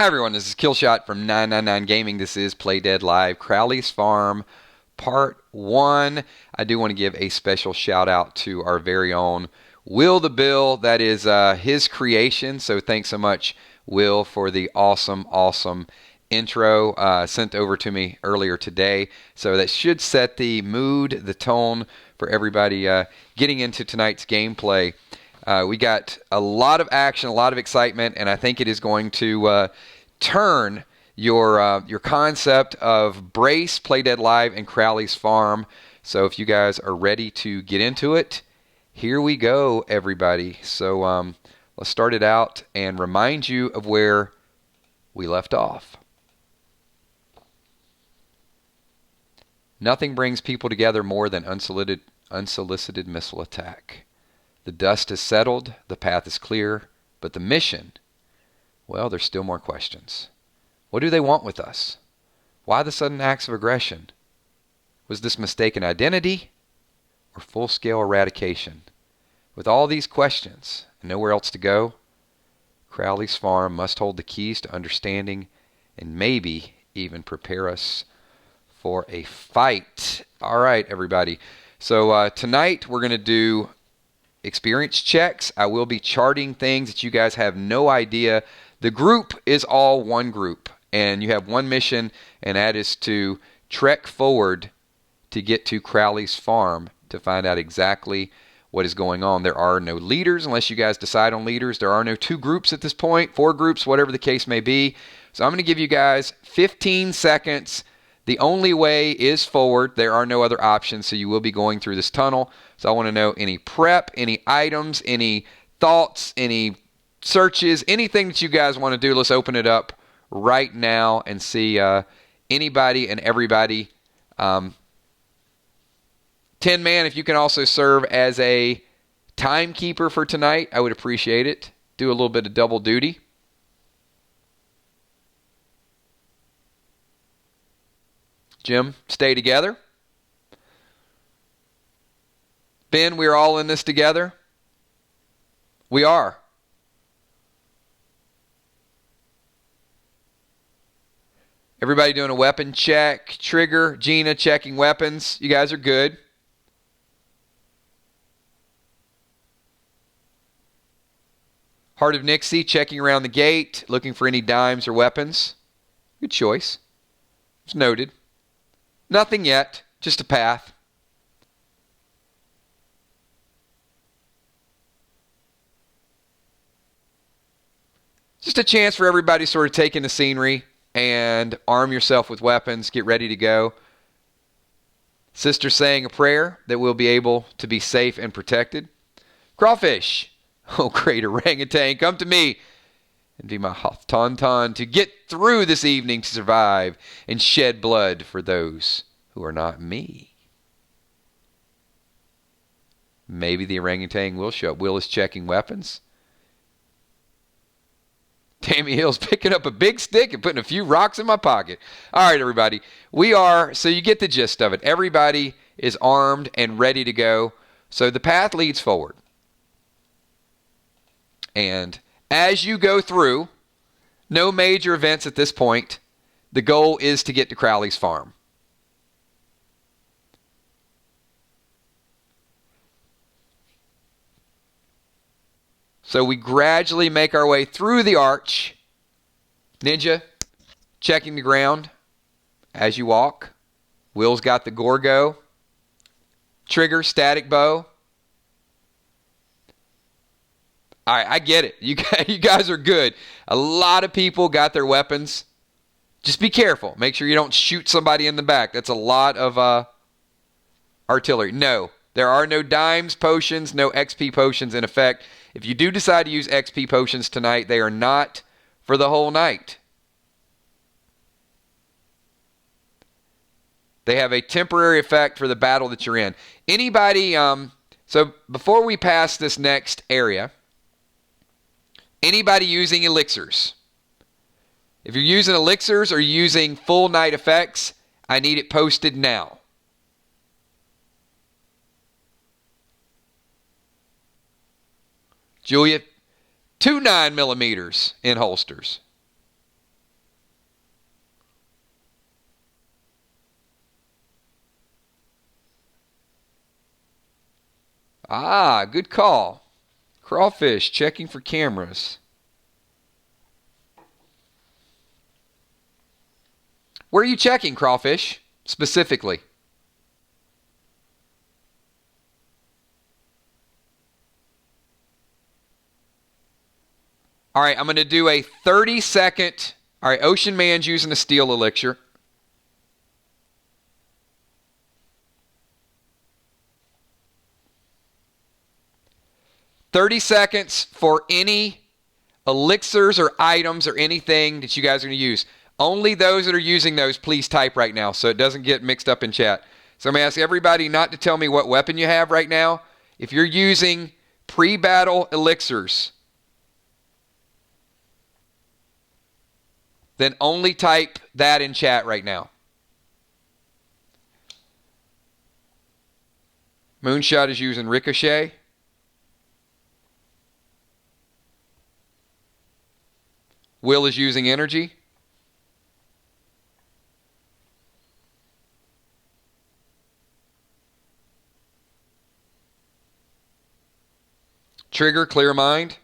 Hi everyone, this is Killshot from 999 Gaming. This is Play Dead Live, Crowley's Farm, Part 1. I do want to give a special shout out to our very own Will the Bill. That is his creation, so thanks so much, Will, for the awesome intro sent over to me earlier today. So that should set the mood, the tone for everybody getting into tonight's gameplay. We got a lot of action, a lot of excitement, and I think it is going to turn your concept of Brace, Play Dead Live, and Crowley's Farm. So if you guys are ready to get into it, here we go, everybody. So let's start it out and remind you of where we left off. Nothing brings people together more than unsolicited missile attack. The dust has settled, the path is clear, but the mission, well, there's still more questions. What do they want with us? Why the sudden acts of aggression? Was this mistaken identity or full-scale eradication? With all these questions and nowhere else to go, Crowley's Farm must hold the keys to understanding and maybe even prepare us for a fight. All right, everybody. So tonight we're going to do experience checks. I will be charting things that you guys have no idea. The group is all one group, and you have one mission, and that is to trek forward to get to Crowley's Farm to find out exactly what is going on. There are no leaders unless you guys decide on leaders. There are no two groups at this point, 4 groups, whatever the case may be. So I'm going to give you guys 15 seconds. The only way is forward. There are no other options, so you will be going through this tunnel. So I want to know any prep, any items, any thoughts, any searches, anything that you guys want to do. Let's open it up right now and see anybody and everybody. 10 Man, if you can also serve as a timekeeper for tonight, I would appreciate it. Do a little bit of double duty. Jim, stay together. Ben, we're all in this together. We are. Everybody doing a weapon check. Trigger, Gina checking weapons. You guys are good. Heart of Nixie checking around the gate, looking for any dimes or weapons. Good choice. It's noted. Nothing yet, just a path. Just a chance for everybody to sort of take in the scenery and arm yourself with weapons, get ready to go. Sister saying a prayer that we'll be able to be safe and protected. Crawfish. Oh, great orangutan, come to me and be my tauntaun to get through this evening to survive and shed blood for those who are not me. Maybe the orangutan will show up. Will is checking weapons. Tammy Hill's picking up a big stick and putting a few rocks in my pocket. All right, everybody. So you get the gist of it. Everybody is armed and ready to go. So the path leads forward. And as you go through, no major events at this point. The goal is to get to Crowley's Farm. So we gradually make our way through the arch. Ninja, checking the ground as you walk. Will's got the Gorgo. Trigger, static bow. All right, I get it. You guys are good. A lot of people got their weapons. Just be careful. Make sure you don't shoot somebody in the back. That's a lot of artillery. No, there are no dimes potions, no XP potions in effect. If you do decide to use XP potions tonight, they are not for the whole night. They have a temporary effect for the battle that you're in. Anybody, so before we pass this next area, anybody using elixirs? If you're using elixirs or using full night effects, I need it posted now. Julia, 2 9mm in holsters. Ah, good call. Crawfish, checking for cameras. Where are you checking, Crawfish, specifically? All right, I'm going to do a 30-second. All right, Ocean Man's using a steel elixir. $30 for any elixirs or items or anything that you guys are going to use. Only those that are using those, please type right now so it doesn't get mixed up in chat. So I'm going to ask everybody not to tell me what weapon you have right now. If you're using pre-battle elixirs, then only type that in chat right now. Moonshot is using Ricochet. Will is using energy. Trigger, clear mind.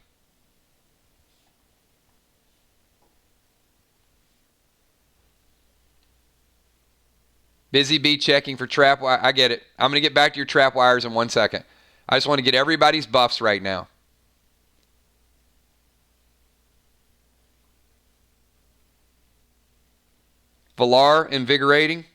Busy Bee checking for trap wire. I get it. I'm going to get back to your trap wires in 1 second. I just want to get everybody's buffs right now. Valar, invigorating.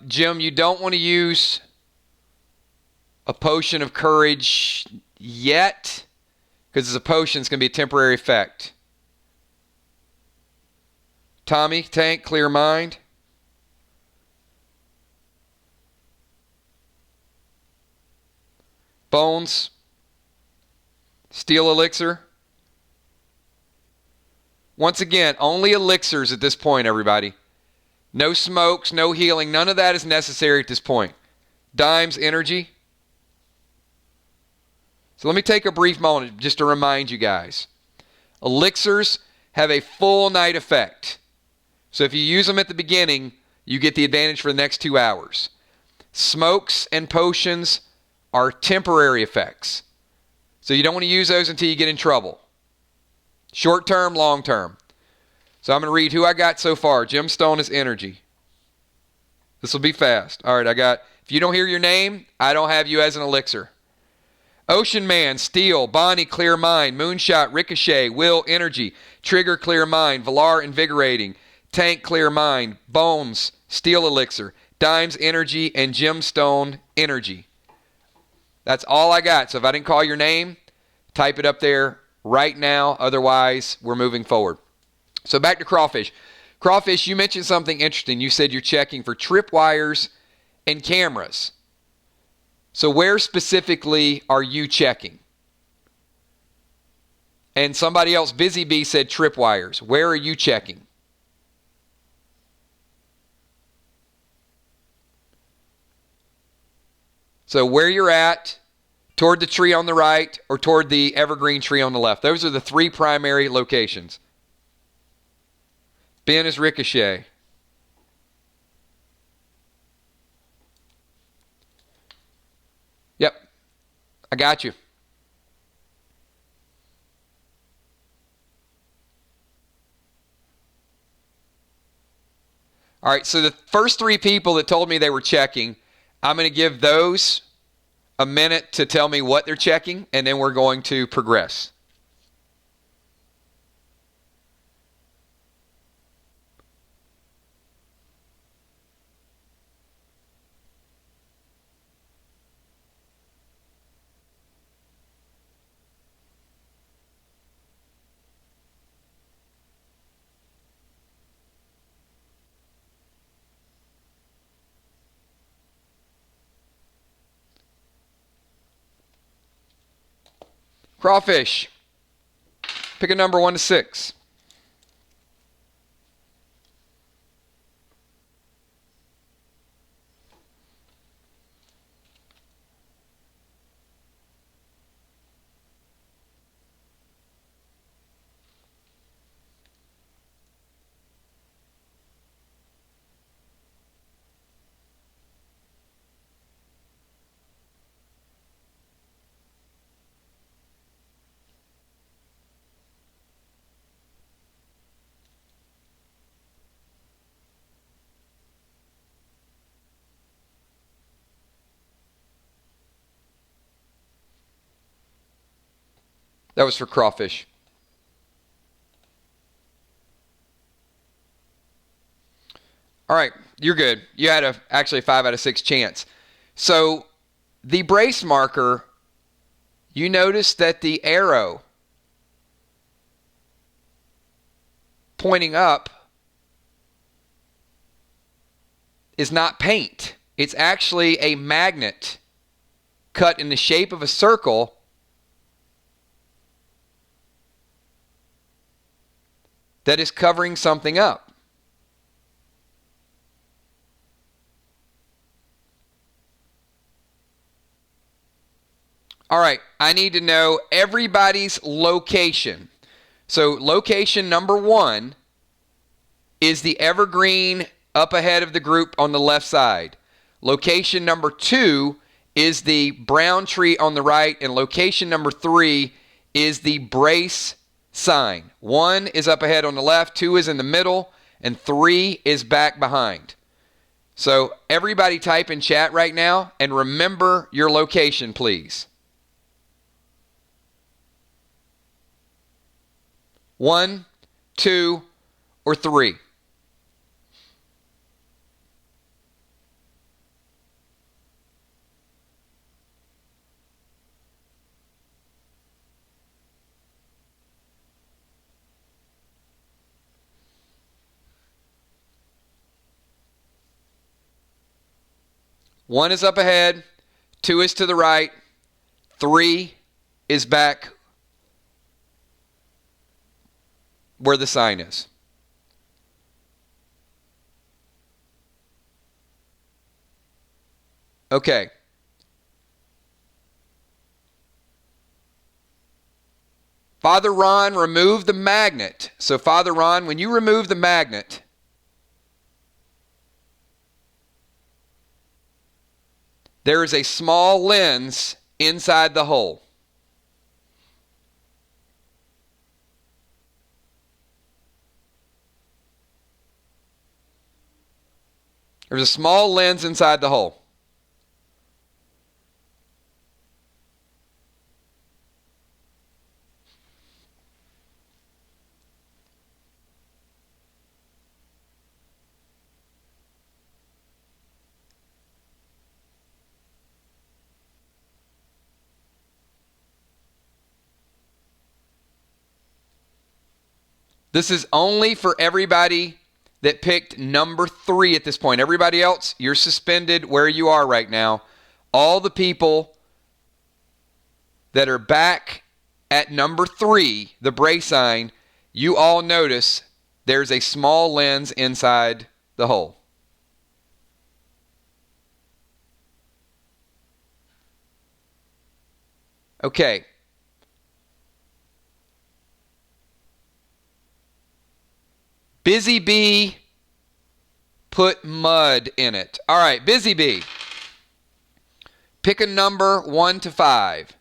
Jim, you don't want to use a potion of courage yet, because it's a potion. It's going to be a temporary effect. Tommy, tank, clear mind. Bones, steel elixir. Once again, only elixirs at this point, everybody. No smokes, no healing. None of that is necessary at this point. Dimes, energy. So let me take a brief moment just to remind you guys. Elixirs have a full night effect. So if you use them at the beginning, you get the advantage for the next 2 hours. Smokes and potions are temporary effects. So you don't want to use those until you get in trouble. Short term, long term. So I'm going to read who I got so far. Gemstone is energy. This will be fast. All right, I got, if you don't hear your name, I don't have you as an elixir. Ocean Man, Steel, Bonnie, Clear Mind, Moonshot, Ricochet, Will, Energy, Trigger, Clear Mind, Valar, Invigorating, Tank, Clear Mind, Bones, Steel Elixir, Dimes, Energy, and Gemstone, Energy. That's all I got. So if I didn't call your name, type it up there right now. Otherwise, we're moving forward. So back to Crawfish. Crawfish, you mentioned something interesting. You said you're checking for tripwires and cameras. So where specifically are you checking? And somebody else, Busy Bee, said tripwires. Where are you checking? So where you're at, toward the tree on the right or toward the evergreen tree on the left. Those are the 3 primary locations. Ben is Ricochet. Yep, I got you. All right, so the first 3 people that told me they were checking, I'm going to give those a minute to tell me what they're checking, and then we're going to progress. Crawfish, pick a number 1 to 6. That was for crawfish. All right, you're good. You had actually a 5 out of 6 chance. So the brace marker, you notice that the arrow pointing up is not paint. It's actually a magnet cut in the shape of a circle that is covering something up. All right, I need to know everybody's location. So location number 1 is the evergreen up ahead of the group on the left side. Location number 2 is the brown tree on the right, and location number 3 is the brace sign. 1 is up ahead on the left, 2 is in the middle, and 3 is back behind. So everybody type in chat right now and remember your location, please. 1, 2, or 3. One is up ahead, 2 is to the right, 3 is back where the sign is. Okay. Father Ron removed the magnet. So Father Ron, when you remove the magnet, there is a small lens inside the hole. There's a small lens inside the hole. This is only for everybody that picked number 3 at this point. Everybody else, you're suspended where you are right now. All the people that are back at number 3, the brace sign, you all notice there's a small lens inside the hole. Okay. Busy Bee put mud in it. All right, Busy Bee. Pick a number 1 to 5.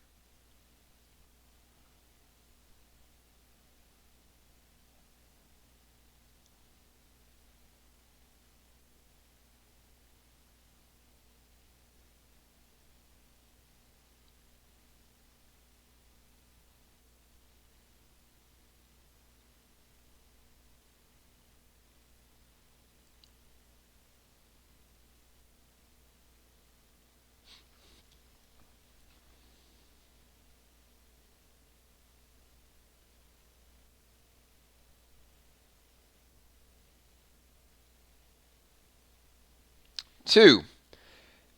Two,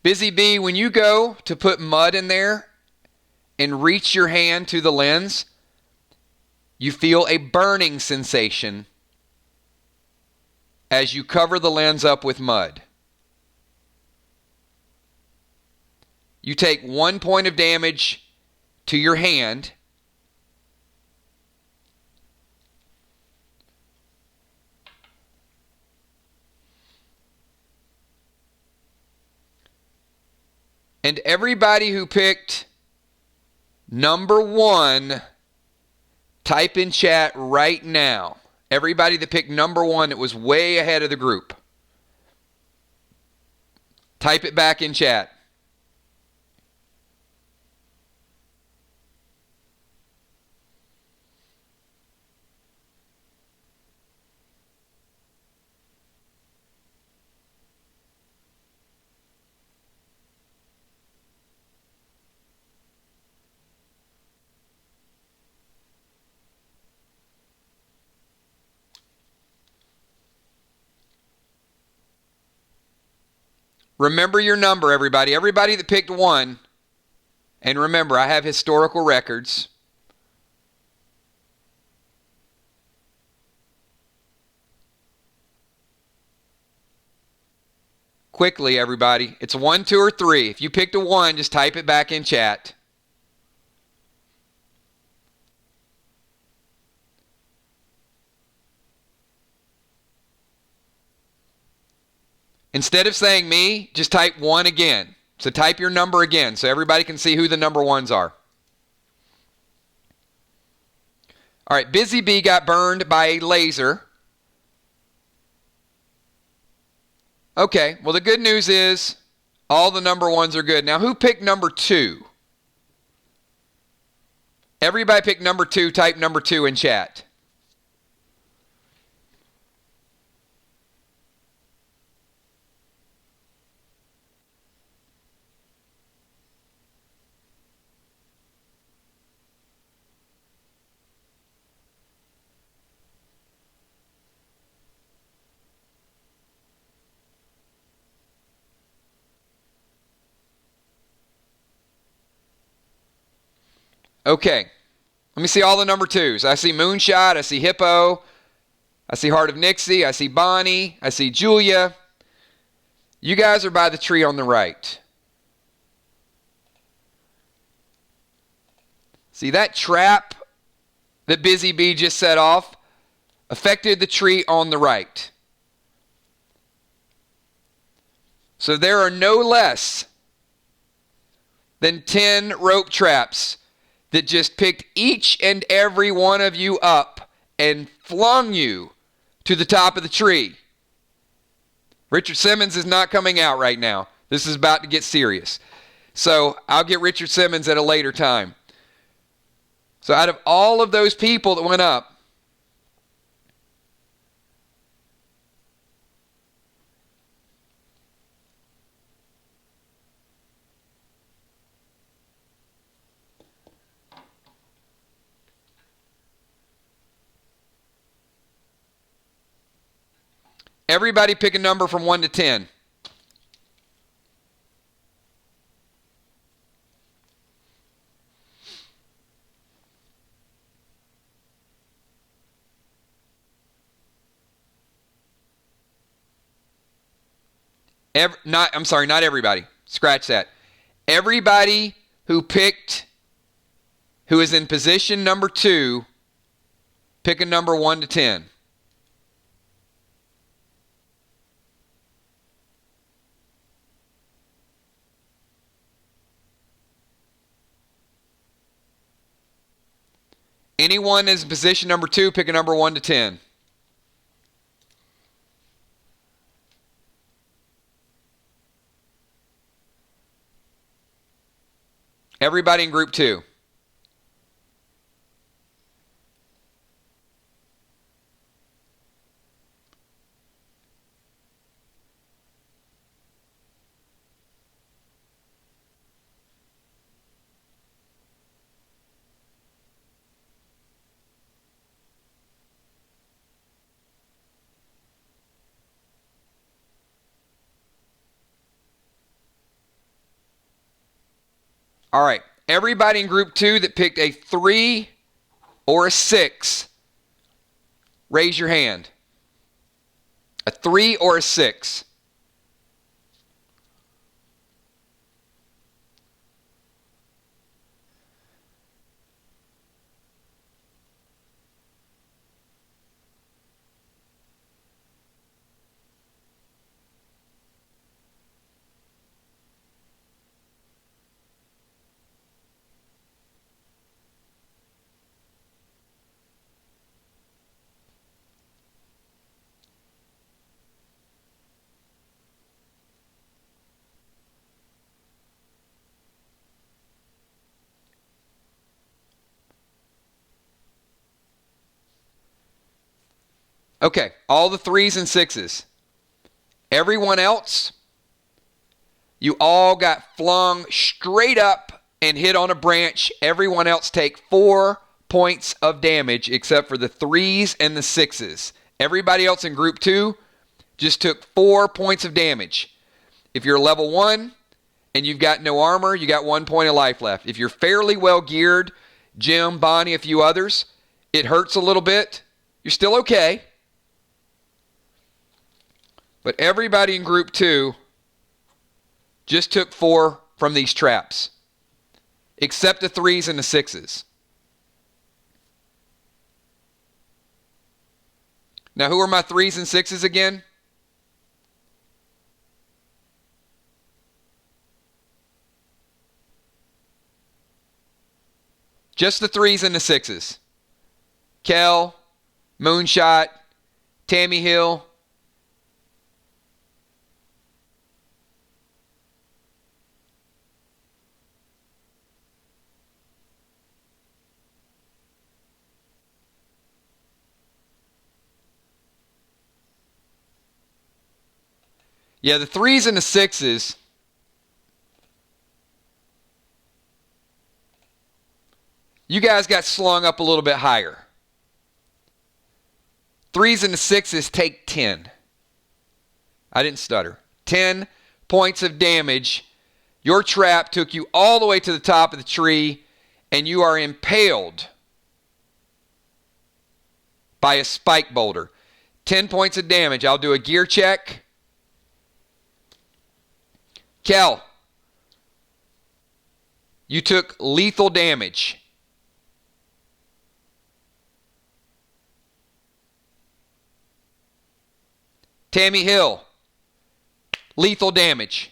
Busy Bee, when you go to put mud in there and reach your hand to the lens, you feel a burning sensation as you cover the lens up with mud. You take 1 point of damage to your hand. And everybody who picked number 1, type in chat right now. Everybody that picked number 1 that was way ahead of the group. Type it back in chat. Remember your number, everybody. Everybody that picked 1. And remember, I have historical records. Quickly, everybody. It's 1, 2, or 3. If you picked a 1, just type it back in chat. Instead of saying me, just type 1 again. So type your number again so everybody can see who the number 1s are. All right, Busy Bee got burned by a laser. Okay, well the good news is all the number 1s are good. Now who picked number 2? Everybody picked number 2, type number 2 in chat. Okay, let me see all the number 2s. I see Moonshot, I see Hippo, I see Heart of Nixie, I see Bonnie, I see Julia. You guys are by the tree on the right. See, that trap that Busy Bee just set off affected the tree on the right. So there are no less than 10 rope traps that just picked each and every one of you up and flung you to the top of the tree. Richard Simmons is not coming out right now. This is about to get serious. So I'll get Richard Simmons at a later time. So out of all of those people that went up, everybody pick a number from 1 to 10. Not everybody. Scratch that. Everybody who is in position number 2, pick a number 1 to 10. Anyone is in position number 2, pick a number 1 to 10. Everybody in group 2. All right. Everybody in group 2 that picked a 3 or a 6, raise your hand. A 3 or a 6. Okay, all the 3s and 6s. Everyone else, you all got flung straight up and hit on a branch. Everyone else take 4 points of damage except for the 3s and the 6s. Everybody else in group 2 just took 4 points of damage. If you're level 1 and you've got no armor, you got 1 point of life left. If you're fairly well geared, Jim, Bonnie, a few others, it hurts a little bit. You're still okay. But everybody in group 2 just took 4 from these traps, except the 3s and the 6s. Now, who are my 3s and 6s again? Just the 3s and the 6s. Kel, Moonshot, Tammy Hill. Yeah, the 3s and the 6s. You guys got slung up a little bit higher. 3s and the 6s take 10. I didn't stutter. 10 points of damage. Your trap took you all the way to the top of the tree, and you are impaled by a spike boulder. 10 points of damage. I'll do a gear check. Kel, you took lethal damage. Tammy Hill, lethal damage.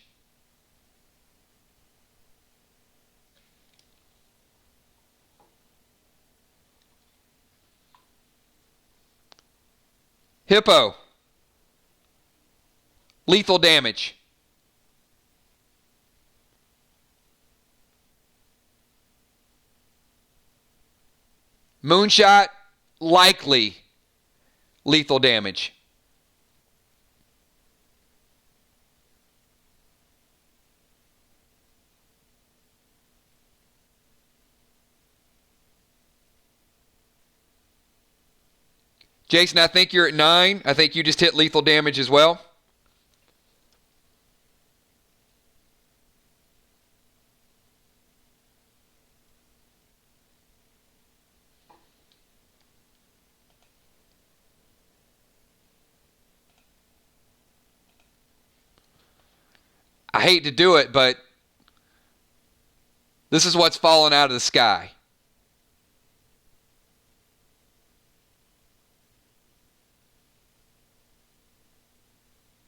Hippo, lethal damage. Moonshot, likely lethal damage. Jason, I think you're at 9. I think you just hit lethal damage as well. I hate to do it, but this is what's falling out of the sky.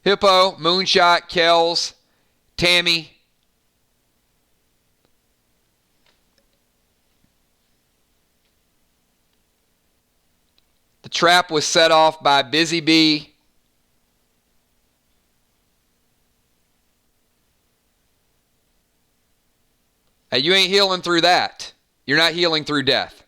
Hippo, Moonshot, Kells, Tammy. The trap was set off by Busy Bee. Hey, you ain't healing through that. You're not healing through death.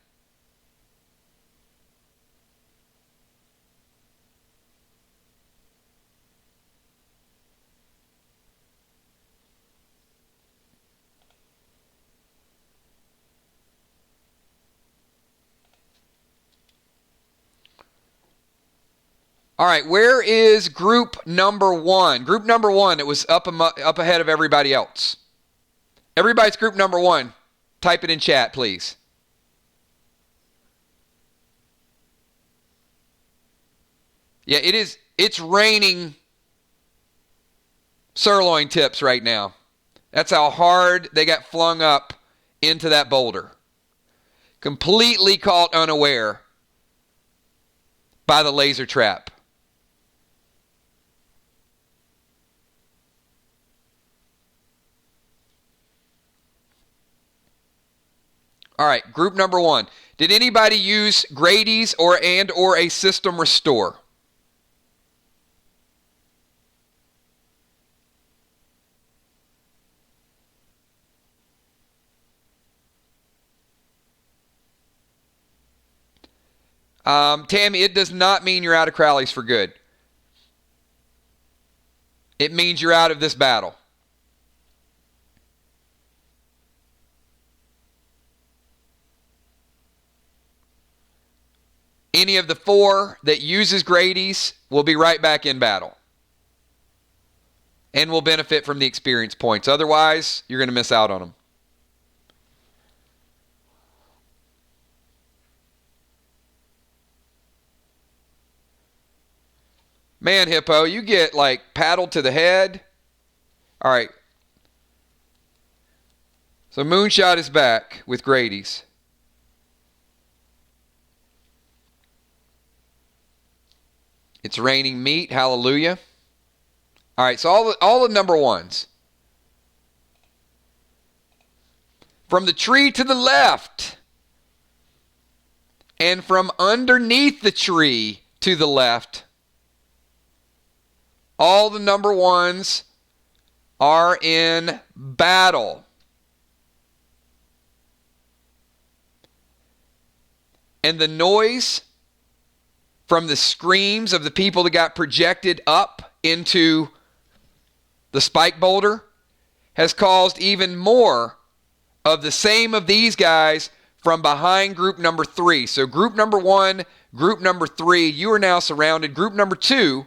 All right, where is group number 1? Group number 1, it was up ahead of everybody else. Everybody's group number 1. Type it in chat, please. Yeah, it's raining sirloin tips right now. That's how hard they got flung up into that boulder. Completely caught unaware by the laser trap. All right, group number 1. Did anybody use Grady's or a system restore? Tammy, it does not mean you're out of Crowley's for good. It means you're out of this battle. Any of the 4 that uses Grady's will be right back in battle. and will benefit from the experience points. Otherwise, you're going to miss out on them. Man, Hippo, you get like paddled to the head. All right. So Moonshot is back with Grady's. It's raining meat. Hallelujah. All right, so all the number ones. From the tree to the left and from underneath the tree to the left, all the number ones are in battle. And the noise from the screams of the people that got projected up into the spike boulder has caused even more of the same of these guys from behind group number 3. So group number 1, group number 3, you are now surrounded. Group number 2,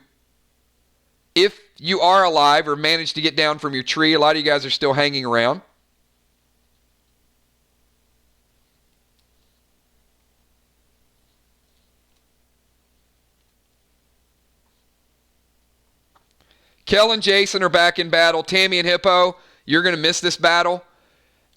if you are alive or managed to get down from your tree, a lot of you guys are still hanging around. Kel and Jason are back in battle. Tammy and Hippo, you're going to miss this battle.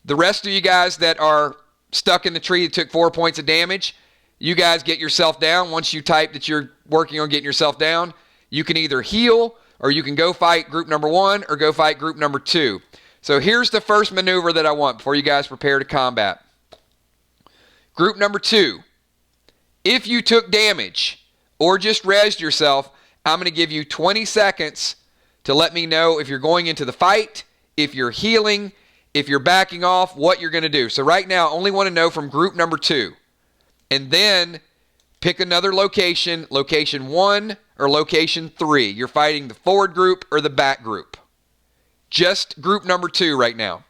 The rest of you guys that are stuck in the tree that took 4 points of damage, you guys get yourself down. Once you type that you're working on getting yourself down, you can either heal or you can go fight group number 1 or go fight group number 2. So here's the first maneuver that I want before you guys prepare to combat. Group number 2, if you took damage or just rezzed yourself, I'm going to give you 20 seconds to let me know if you're going into the fight, if you're healing, if you're backing off, what you're going to do. So right now, I only want to know from group number 2. And then pick another location, location 1 or location 3. You're fighting the forward group or the back group. Just group number 2 right now.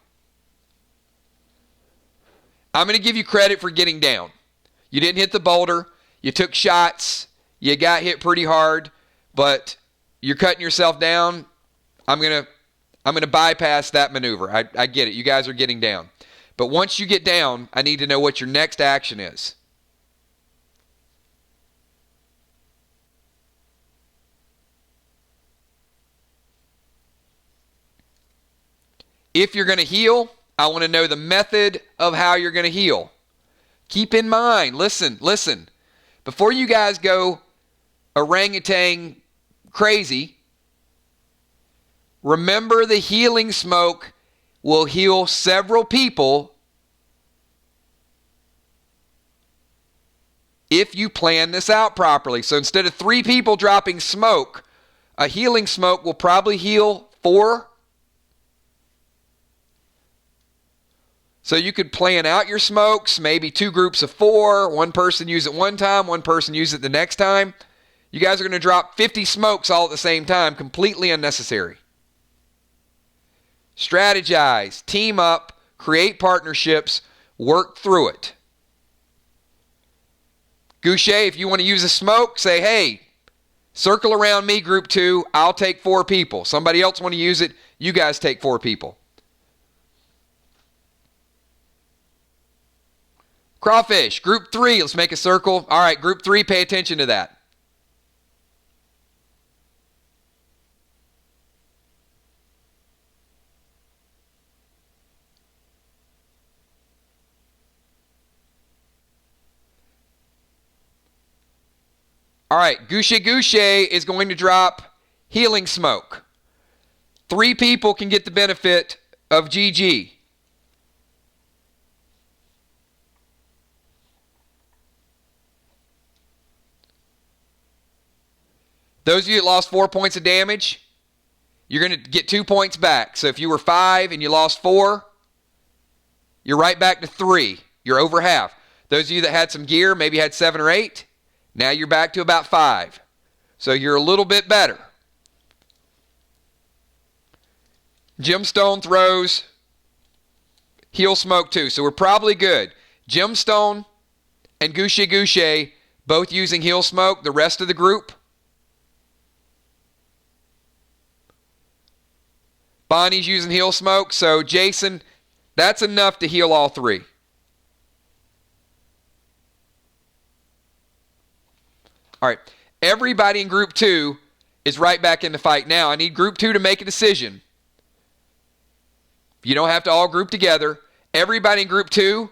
I'm going to give you credit for getting down. You didn't hit the boulder. You took shots. You got hit pretty hard, but you're cutting yourself down. I'm going to bypass that maneuver. I get it. You guys are getting down. But once you get down, I need to know what your next action is. If you're going to heal, I want to know the method of how you're going to heal. Keep in mind, listen. Before you guys go orangutan crazy, remember the healing smoke will heal several people if you plan this out properly. So instead of 3 people dropping smoke, a healing smoke will probably heal 4. So you could plan out your smokes, maybe 2 groups of 4, one person use it one time, one person use it the next time. You guys are going to drop 50 smokes all at the same time, completely unnecessary. Strategize, team up, create partnerships, work through it. Goucher, if you want to use a smoke, say, hey, circle around me, group 2, I'll take 4 people. Somebody else want to use it, you guys take 4 people. Crawfish, group 3, let's make a circle. All right, group 3, pay attention to that. All right, Goucher is going to drop healing smoke. 3 people can get the benefit of GG. Those of you that lost 4 points of damage, you're going to get 2 points back. So if you were 5 and you lost 4, you're right back to 3. You're over half. Those of you that had some gear, maybe had 7 or 8, now you're back to about 5. So you're a little bit better. Gemstone throws heal smoke too. So we're probably good. Gemstone and Goucher both using heal smoke. The rest of the group, Bonnie's using heal smoke. So, Jason, that's enough to heal all three. All right. Everybody in group 2 is right back in the fight. Now, I need group 2 to make a decision. You don't have to all group together. Everybody in group 2,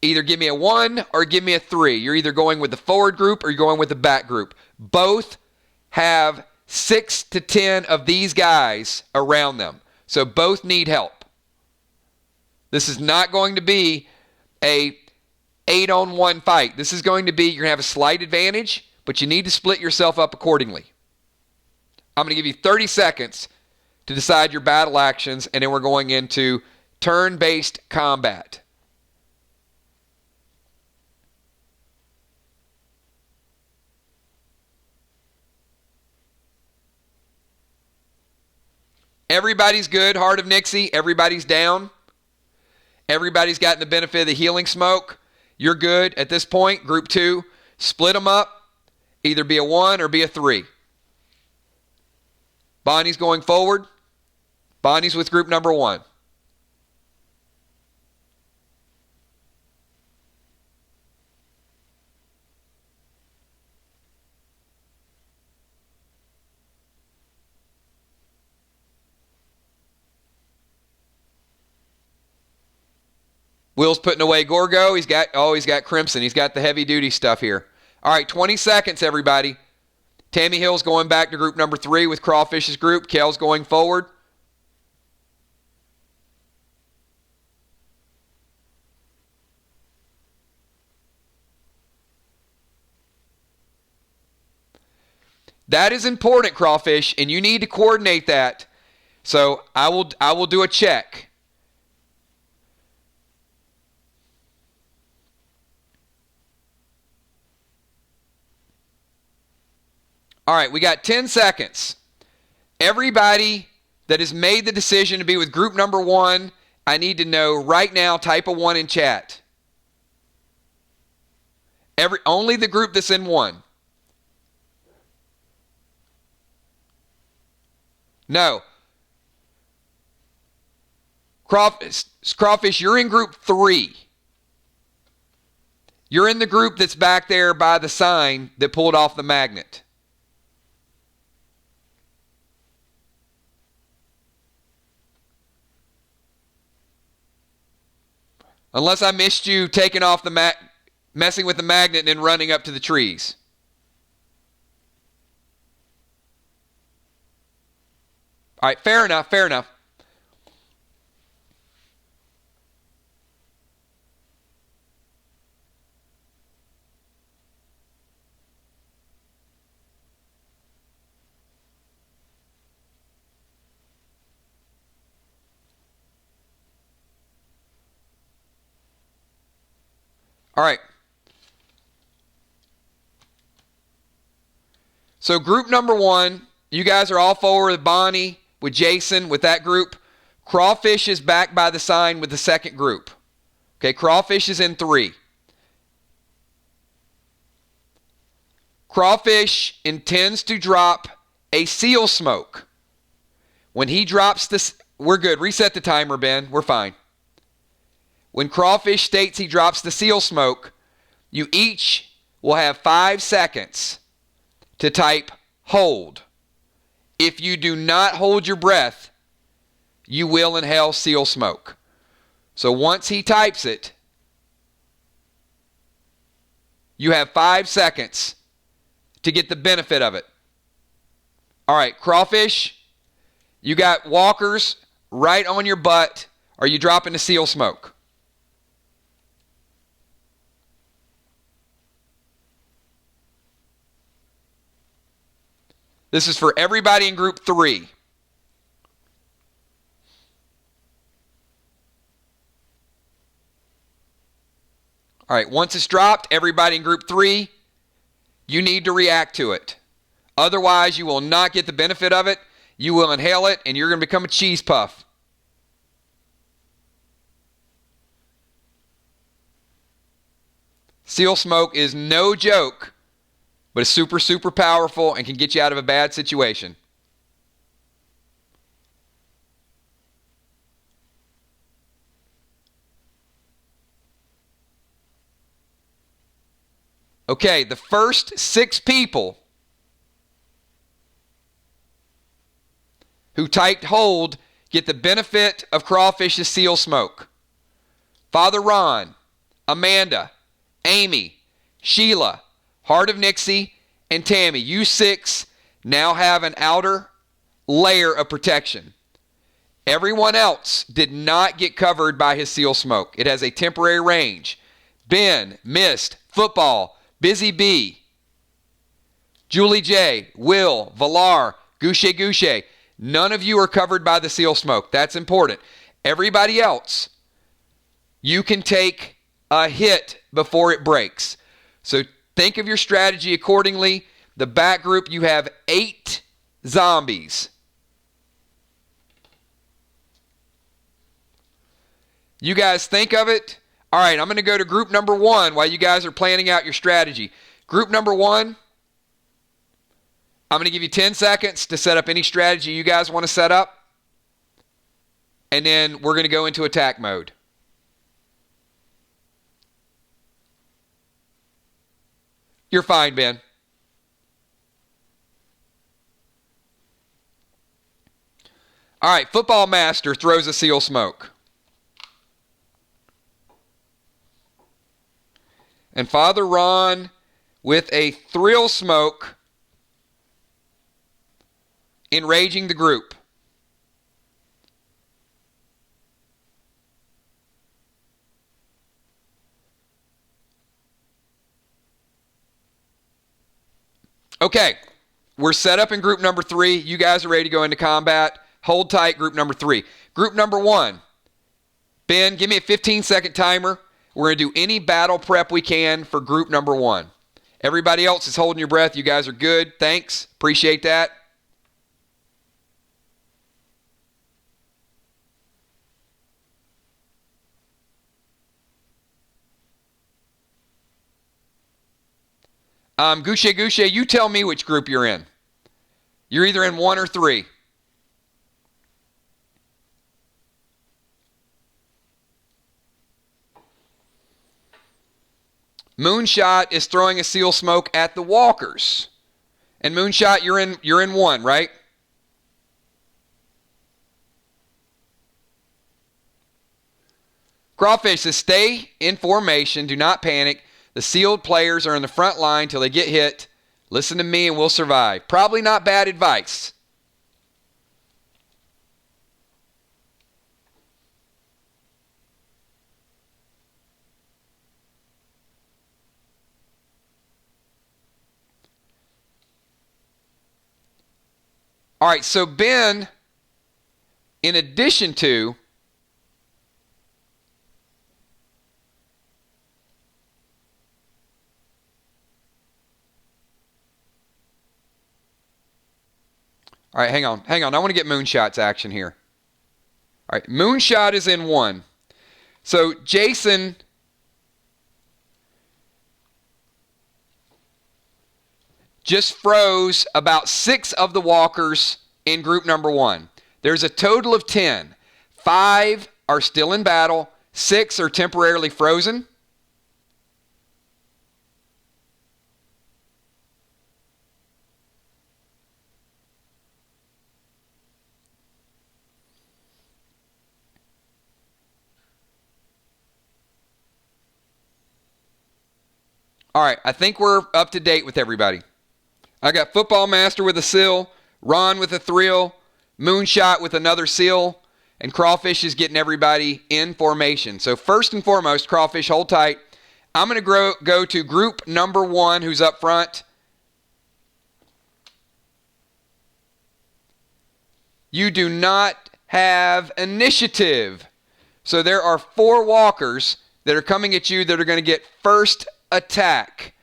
either give me a 1 or give me a 3. You're either going with the forward group or you're going with the back group. Both have 6 to 10 of these guys around them. So both need help. This is not going to be a 8-on-1 fight. This is going to be, you're going to have a slight advantage, but you need to split yourself up accordingly. I'm going to give you 30 seconds to decide your battle actions, and then we're going into turn-based combat. Everybody's good, Heart of Nixie. Everybody's down. Everybody's gotten the benefit of the healing smoke. You're good at this point. Group 2, split them up. Either be a 1 or be a 3. Bonnie's going forward. Bonnie's with group number 1. Will's putting away Gorgo. He's got Crimson. He's got the heavy duty stuff here. All right, 20 seconds, everybody. Tammy Hill's going back to group number 3 with Crawfish's group. Kel's going forward. That is important, Crawfish, and you need to coordinate that. So I will do a check. All right, we got 10 seconds. Everybody that has made the decision to be with group number 1, I need to know right now, type a 1 in chat. Only the group that's in 1. No. Crawfish, you're in group 3. You're in the group that's back there by the sign that pulled off the magnet. Unless I missed you taking off the messing with the magnet and then running up to the trees. All right, fair enough, fair enough. All right. So group number 1, you guys are all forward with Bonnie, with Jason, with that group. Crawfish is back by the sign with the second group. Okay, Crawfish is in 3. Crawfish intends to drop a seal smoke. When he drops this, we're good. Reset the timer, Ben. We're fine. When Crawfish states he drops the seal smoke, you each will have 5 seconds to type hold. If you do not hold your breath, you will inhale seal smoke. So once he types it, you have 5 seconds to get the benefit of it. All right, Crawfish, you got walkers right on your butt. Are you dropping the seal smoke? This is for everybody in group 3. All right, once it's dropped, everybody in group 3, you need to react to it. Otherwise, you will not get the benefit of it. You will inhale it, and you're going to become a cheese puff. Seal smoke is no joke, but it's super, super powerful and can get you out of a bad situation. Okay, the first 6 people who typed hold get the benefit of Crawfish's seal smoke. Father Ron, Amanda, Amy, Sheila, Heart of Nixie, and Tammy. You 6 now have an outer layer of protection. Everyone else did not get covered by his seal smoke. It has a temporary range. Ben, Mist, Football, Busy Bee, Julie J, Will, Valar, Gouche. None of you are covered by the seal smoke. That's important. Everybody else, you can take a hit before it breaks. So think of your strategy accordingly. The back group, you have 8 zombies. You guys think of it. All right, I'm going to go to group number 1 while you guys are planning out your strategy. Group number 1, I'm going to give you 10 seconds to set up any strategy you guys want to set up. And then we're going to go into attack mode. You're fine, Ben. All right, Football Master throws a seal smoke. And Father Ron with a thrill smoke enraging the group. Okay, we're set up in group number 3. You guys are ready to go into combat. Hold tight, group number 3. Group number 1. Ben, give me a 15-second timer. We're going to do any battle prep we can for group number 1. Everybody else is holding your breath. You guys are good. Thanks. Appreciate that. Gouche, you tell me which group you're in. You're either in 1 or 3. Moonshot is throwing a seal smoke at the walkers. And Moonshot, you're in 1, right? Crawfish says, stay in formation. Do not panic. The sealed players are in the front line till they get hit. Listen to me and we'll survive. Probably not bad advice. All right, so Ben, in addition to all right, hang on. I want to get Moonshot's action here. All right, Moonshot is in 1. So Jason just froze about 6 of the walkers in group number 1. There's a total of 10. 5 are still in battle. 6 are temporarily frozen. All right, I think we're up to date with everybody. I got Football Master with a seal, Ron with a thrill, Moonshot with another seal, and Crawfish is getting everybody in formation. So first and foremost, Crawfish, hold tight. I'm going to go to group number 1, who's up front. You do not have initiative. So there are 4 walkers that are coming at you that are going to get first attack.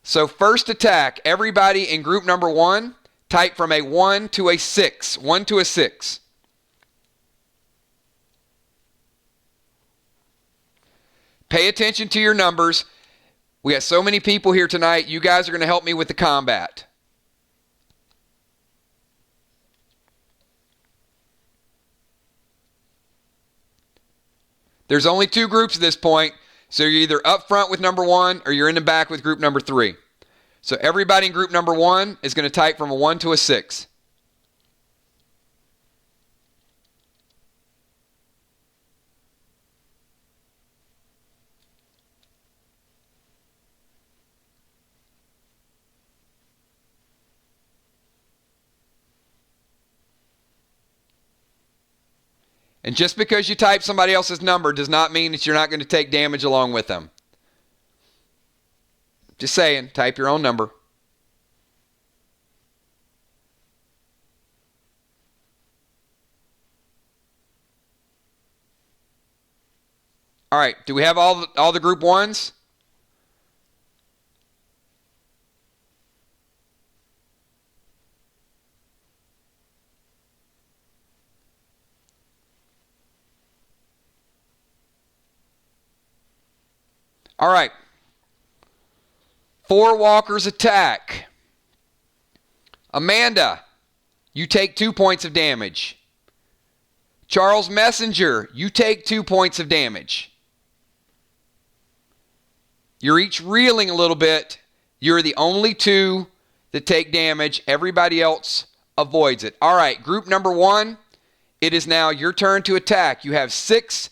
So first attack, everybody in group number 1, type from a 1 to a 6. 1 to a 6. Pay attention to your numbers. We have so many people here tonight. You guys are going to help me with the combat. There's only 2 groups at this point. So you're either up front with number 1 or you're in the back with group number 3. So everybody in group number 1 is going to type from a 1 to a 6. And just because you type somebody else's number does not mean that you're not going to take damage along with them. Just saying, type your own number. All right, do we have all the group 1s? All right. 4 walkers attack. Amanda, you take 2 points of damage. Charles Messenger, you take 2 points of damage. You're each reeling a little bit. You're the only 2 that take damage. Everybody else avoids it. All right, group number 1, it is now your turn to attack. You have 6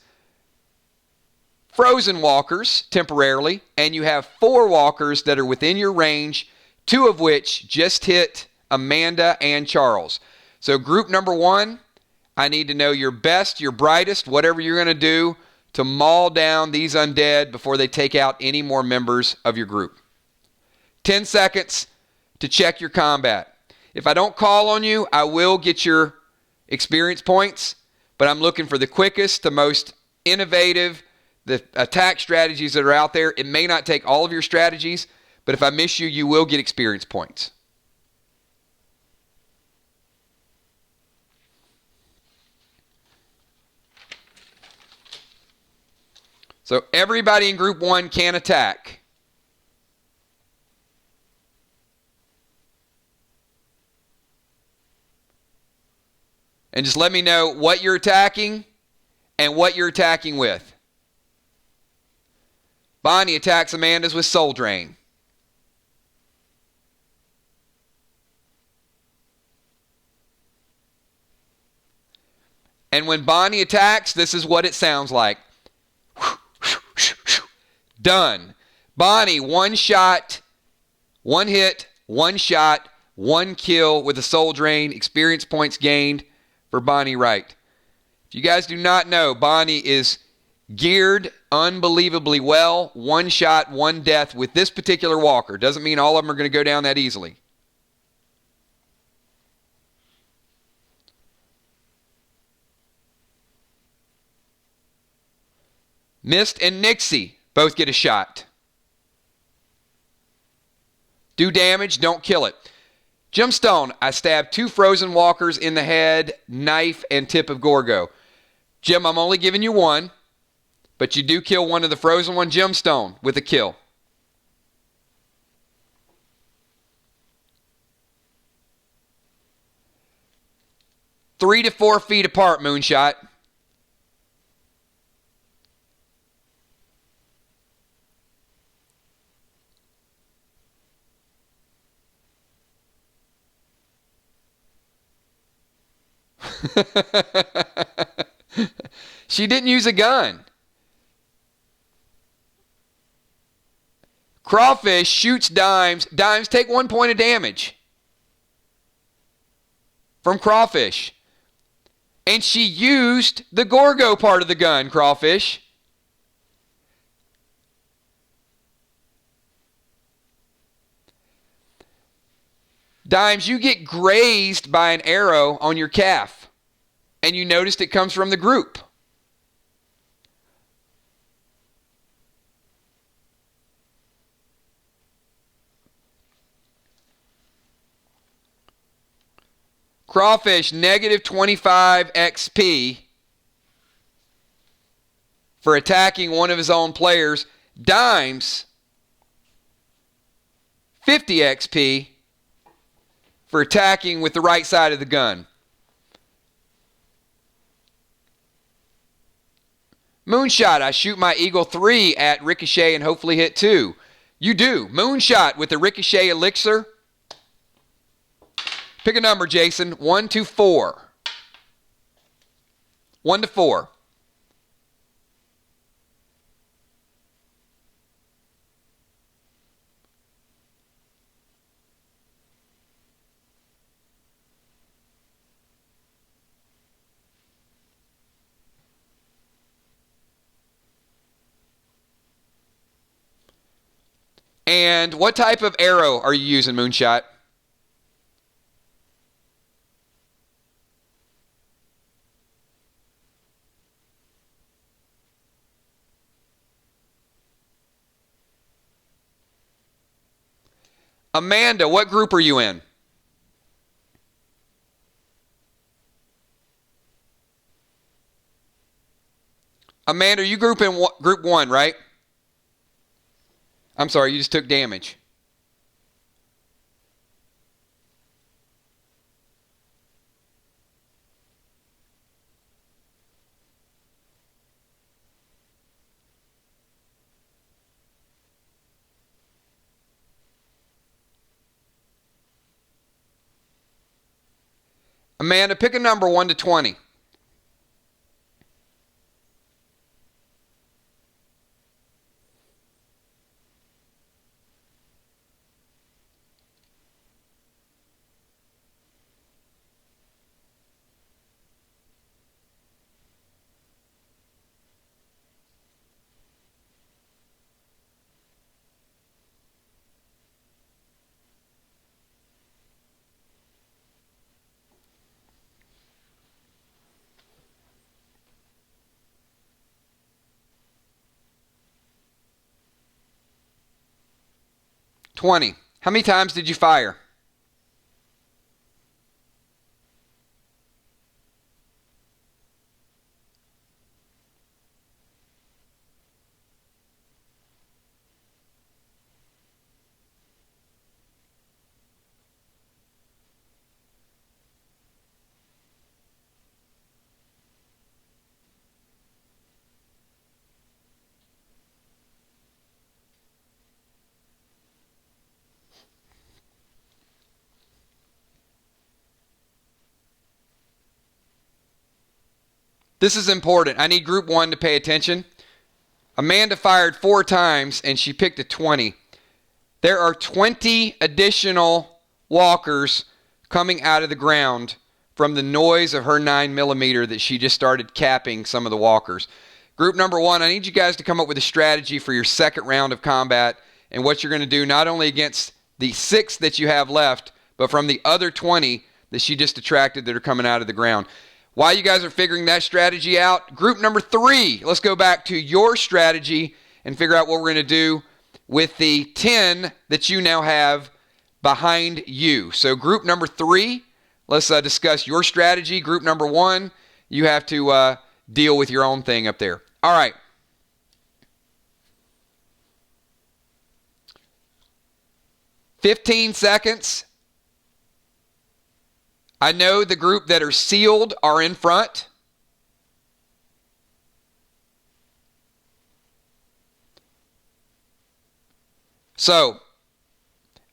frozen walkers temporarily, and you have 4 walkers that are within your range, 2 of which just hit Amanda and Charles. So group number 1, I need to know your best, your brightest, whatever you're going to do to maul down these undead before they take out any more members of your group. 10 seconds to check your combat. If I don't call on you, I will get your experience points, but I'm looking for the quickest, the most innovative, the attack strategies that are out there. It may not take all of your strategies, but if I miss you, you will get experience points. So everybody in group 1 can attack. And just let me know what you're attacking and what you're attacking with. Bonnie attacks Amanda's with Soul Drain. And when Bonnie attacks, this is what it sounds like. Done. Bonnie, 1 shot, 1 hit, 1 shot, 1 kill with a Soul Drain. Experience points gained for Bonnie Wright. If you guys do not know, Bonnie is geared unbelievably well. 1 shot, 1 death with this particular walker. Doesn't mean all of them are going to go down that easily. Mist and Nixie both get a shot. Do damage, don't kill it. Gemstone, I stabbed 2 frozen walkers in the head, knife, and tip of Gorgo. Jim, I'm only giving you 1. But you do kill one of the frozen one, Gemstone, with a kill. Three to 4 feet apart, Moonshot. She didn't use a gun. Crawfish shoots Dimes. Dimes, take 1 point of damage from Crawfish. And she used the Gorgo part of the gun, Crawfish. Dimes, you get grazed by an arrow on your calf. And you noticed it comes from the group. Crawfish, negative 25 XP for attacking one of his own players. Dimes, 50 XP for attacking with the right side of the gun. Moonshot, I shoot my Eagle 3 at Ricochet and hopefully hit 2. You do. Moonshot with the Ricochet Elixir. Pick a number, Jason. 1 to 4. 1 to 4. And what type of arrow are you using, Moonshot? Amanda, what group are you in? Amanda, you group 1, right? I'm sorry, you just took damage. Amanda, pick a number 1 to 20. $20. How many times did you fire? This is important. I need group 1 to pay attention. Amanda fired 4 times and she picked a 20. There are 20 additional walkers coming out of the ground from the noise of her 9mm that she just started capping some of the walkers. Group number 1, I need you guys to come up with a strategy for your second round of combat and what you're going to do not only against the 6 that you have left, but from the other 20 that she just attracted that are coming out of the ground. While you guys are figuring that strategy out, group number 3, let's go back to your strategy and figure out what we're going to do with the 10 that you now have behind you. So group number 3, let's discuss your strategy. Group number 1, you have to deal with your own thing up there. All right. "15 seconds. I know the group that are sealed are in front. So,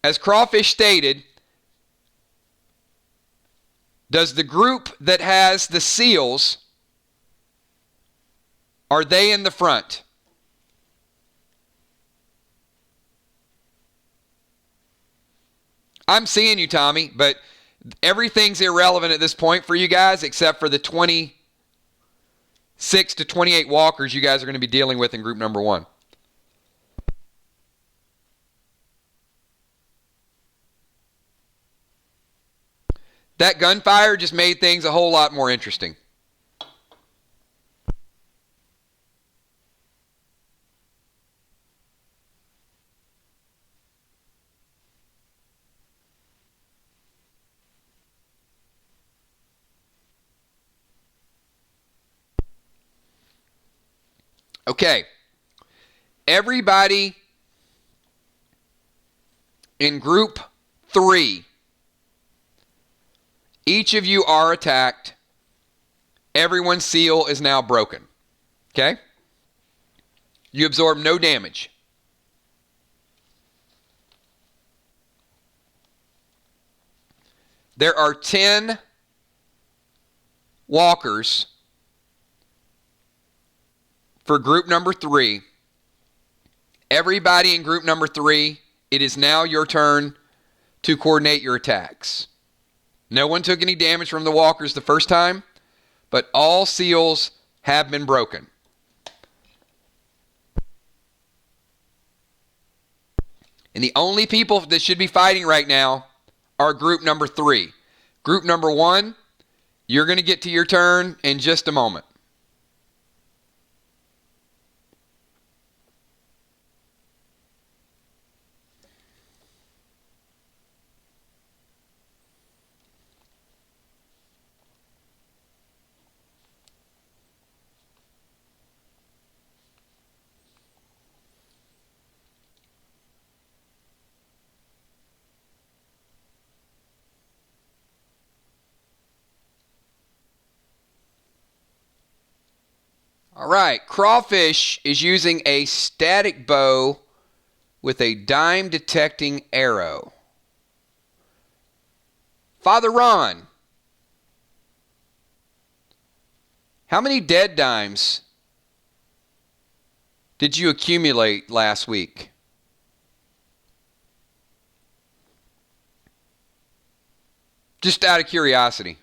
as Crawfish stated, does the group that has the seals, are they in the front? I'm seeing you, Tommy, but everything's irrelevant at this point for you guys except for the 26 to 28 walkers you guys are going to be dealing with in group number 1. That gunfire just made things a whole lot more interesting. Okay, everybody in group 3, each of you are attacked. Everyone's seal is now broken. Okay? You absorb no damage. There are 10 walkers for group number 3. Everybody in group number 3, it is now your turn to coordinate your attacks. No one took any damage from the walkers the first time, but all seals have been broken. And the only people that should be fighting right now are group number 3. Group number 1, you're going to get to your turn in just a moment. All right, Crawfish is using a static bow with a dime detecting arrow. Father Ron, how many dead dimes did you accumulate last week? Just out of curiosity.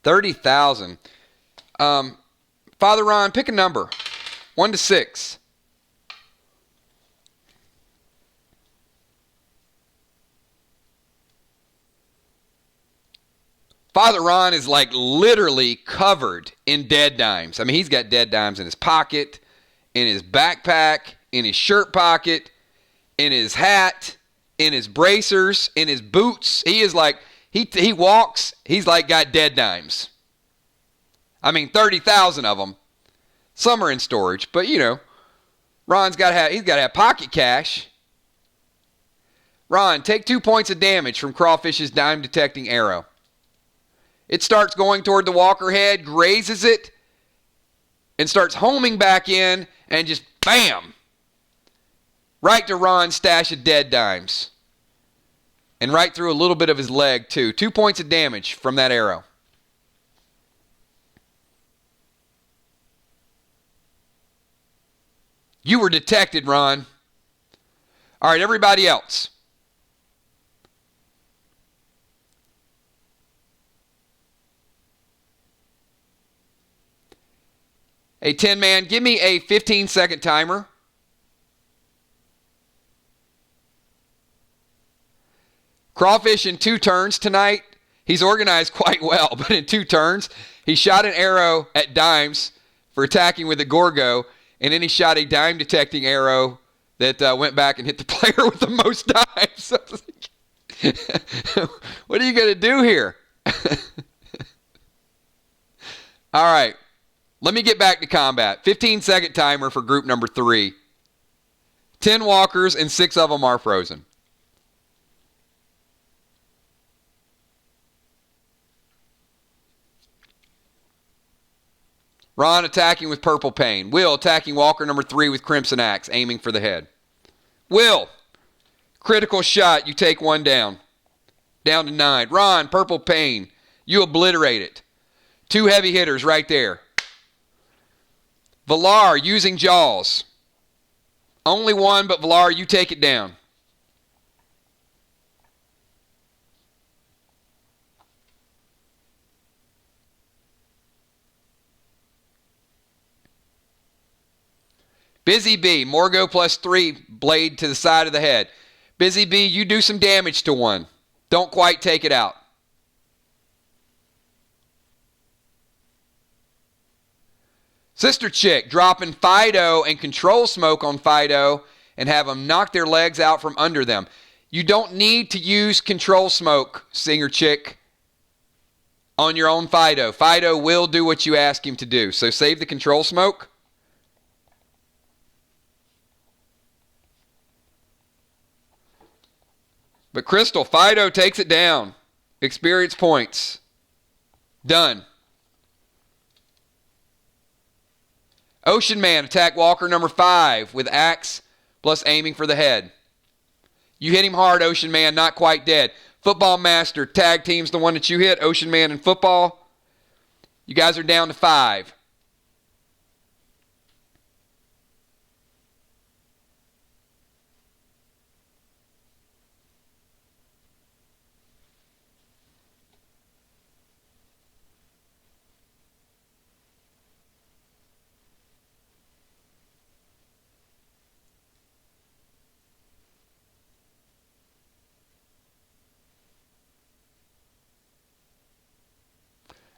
$30,000. Father Ron, pick a number. 1 to 6. Father Ron is like literally covered in dead dimes. I mean, he's got dead dimes in his pocket, in his backpack, in his shirt pocket, in his hat, in his bracers, in his boots. He is like, he walks, he's like got dead dimes. I mean, 30,000 of them. Some are in storage, but you know, he's got to have pocket cash. Ron, take 2 points of damage from Crawfish's dime detecting arrow. It starts going toward the walker head, grazes it, and starts homing back in, and just bam! Right to Ron's stash of dead dimes. And right through a little bit of his leg, too. 2 points of damage from that arrow. You were detected, Ron. All right, everybody else. Hey, 10-man, give me a 15-second timer. Crawfish in 2 turns tonight. He's organized quite well, but in 2 turns, he shot an arrow at dimes for attacking with a Gorgo, and then he shot a dime-detecting arrow that went back and hit the player with the most dimes. What are you going to do here? All right. Let me get back to combat. 15-second timer for group number 3. 10 walkers, and 6 of them are frozen. Ron attacking with Purple Pain. Will attacking walker number 3 with Crimson Axe, aiming for the head. Will, critical shot, you take 1 down. Down to 9. Ron, Purple Pain, you obliterate it. 2 heavy hitters right there. Valar using Jaws. Only 1, but Valar, you take it down. Busy Bee, Morgo +3, blade to the side of the head. Busy Bee, you do some damage to 1. Don't quite take it out. Sister Chick dropping Fido and control smoke on Fido and have them knock their legs out from under them. You don't need to use control smoke, Singer Chick, on your own Fido. Fido will do what you ask him to do. So save the control smoke. But Crystal, Fido takes it down. Experience points. Done. Ocean Man, attack Walker number 5 with axe plus aiming for the head. You hit him hard, Ocean Man, not quite dead. Football Master, tag team's the one that you hit, Ocean Man and Football. You guys are down to 5.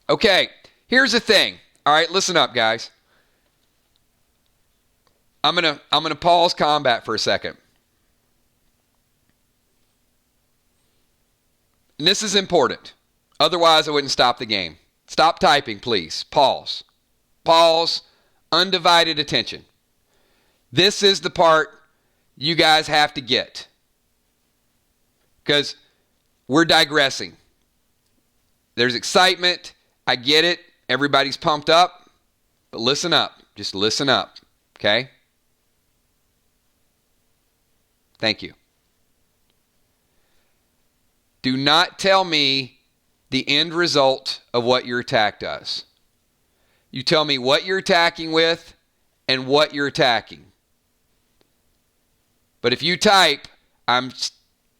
Okay, here's the thing. All right, listen up, guys. I'm gonna pause combat for a second. And this is important. Otherwise, I wouldn't stop the game. Stop typing, please. Pause. Pause. Undivided attention. This is the part you guys have to get. Because we're digressing. There's excitement. I get it. Everybody's pumped up. But listen up. Just listen up. Okay? Thank you. Do not tell me the end result of what your attack does. You tell me what you're attacking with and what you're attacking. But if you type, I'm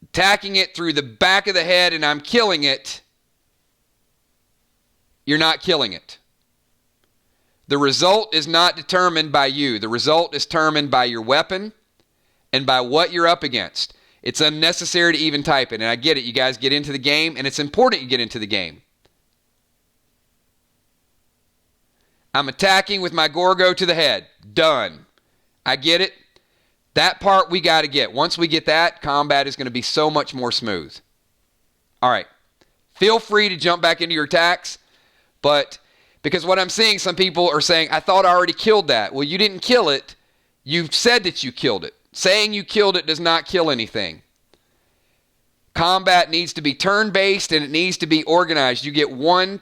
attacking it through the back of the head and I'm killing it, you're not killing it. The result is not determined by you. The result is determined by your weapon and by what you're up against. It's unnecessary to even type it. And I get it. You guys get into the game, and it's important you get into the game. I'm attacking with my Gorgo to the head. Done. I get it. That part we got to get. Once we get that, combat is going to be so much more smooth. All right. Feel free to jump back into your attacks. But because what I'm seeing, some people are saying, I thought I already killed that. Well, you didn't kill it. You said that you killed it. Saying you killed it does not kill anything. Combat needs to be turn-based and it needs to be organized. You get one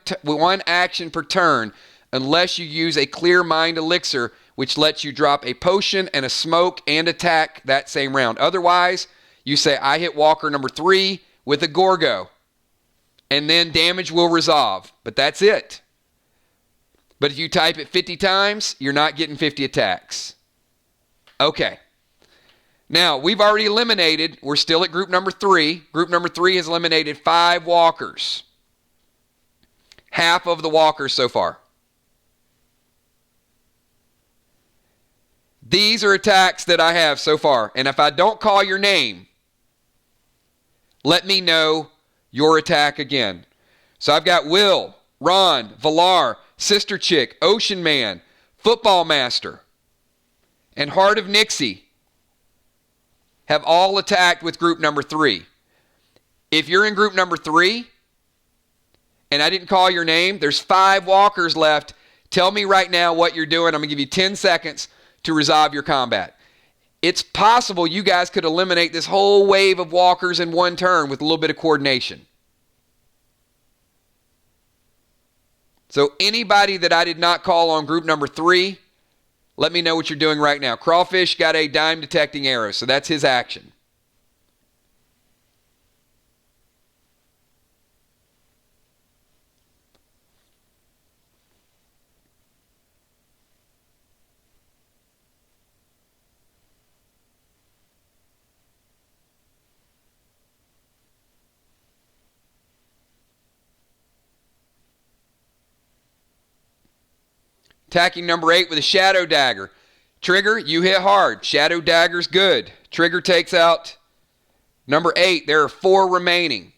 action per turn unless you use a clear mind elixir, which lets you drop a potion and a smoke and attack that same round. Otherwise, you say, I hit Walker number 3 with a Gorgo. And then damage will resolve. But that's it. But if you type it 50 times, you're not getting 50 attacks. Okay. Now, we've already eliminated, we're still at group number 3. Group number 3 has eliminated 5 walkers. Half of the walkers so far. These are attacks that I have so far. And if I don't call your name, let me know your attack again. So I've got Will, Ron, Valar, Sister Chick, Ocean Man, Football Master, and Heart of Nixie have all attacked with group number 3. If you're in group number 3 and I didn't call your name, there's 5 walkers left. Tell me right now what you're doing. I'm going to give you 10 seconds to resolve your combat. It's possible you guys could eliminate this whole wave of walkers in one turn with a little bit of coordination. So anybody that I did not call on group number 3, let me know what you're doing right now. Crawfish got a dime detecting arrow, so that's his action. Attacking number 8 with a Shadow Dagger. Trigger, you hit hard. Shadow Dagger's good. Trigger takes out number 8. There are 4 remaining.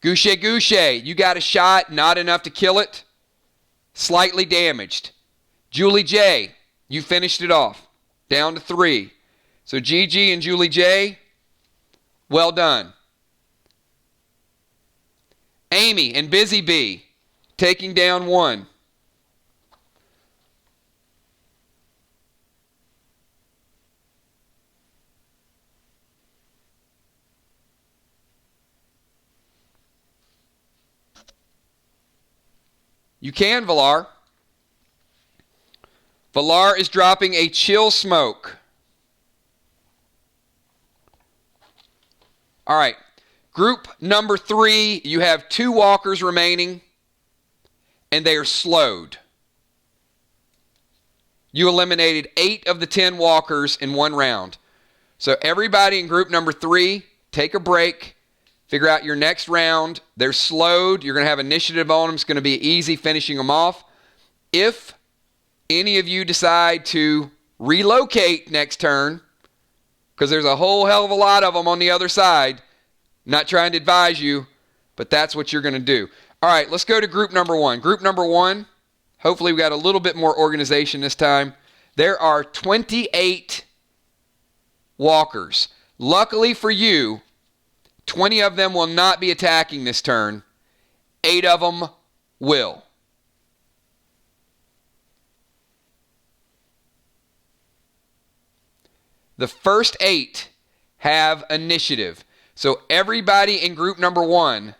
Gouche, you got a shot, not enough to kill it. Slightly damaged. Julie J., you finished it off. Down to 3. So Gigi and Julie J., well done. Amy and Busy Bee, taking down 1. You can, Valar. Valar is dropping a Chill Smoke. All right. Group number 3, you have 2 walkers remaining, and they are slowed. You eliminated 8 of the 10 walkers in 1 round. So everybody in group number 3, take a break. Figure out your next round. They're slowed. You're going to have initiative on them. It's going to be easy finishing them off. If any of you decide to relocate next turn, because there's a whole hell of a lot of them on the other side, not trying to advise you, but that's what you're going to do. All right, let's go to group number 1. Group number 1, hopefully we got a little bit more organization this time. There are 28 walkers. Luckily for you, 20 of them will not be attacking this turn. 8 of them will. The first 8 have initiative. So everybody in group number 1,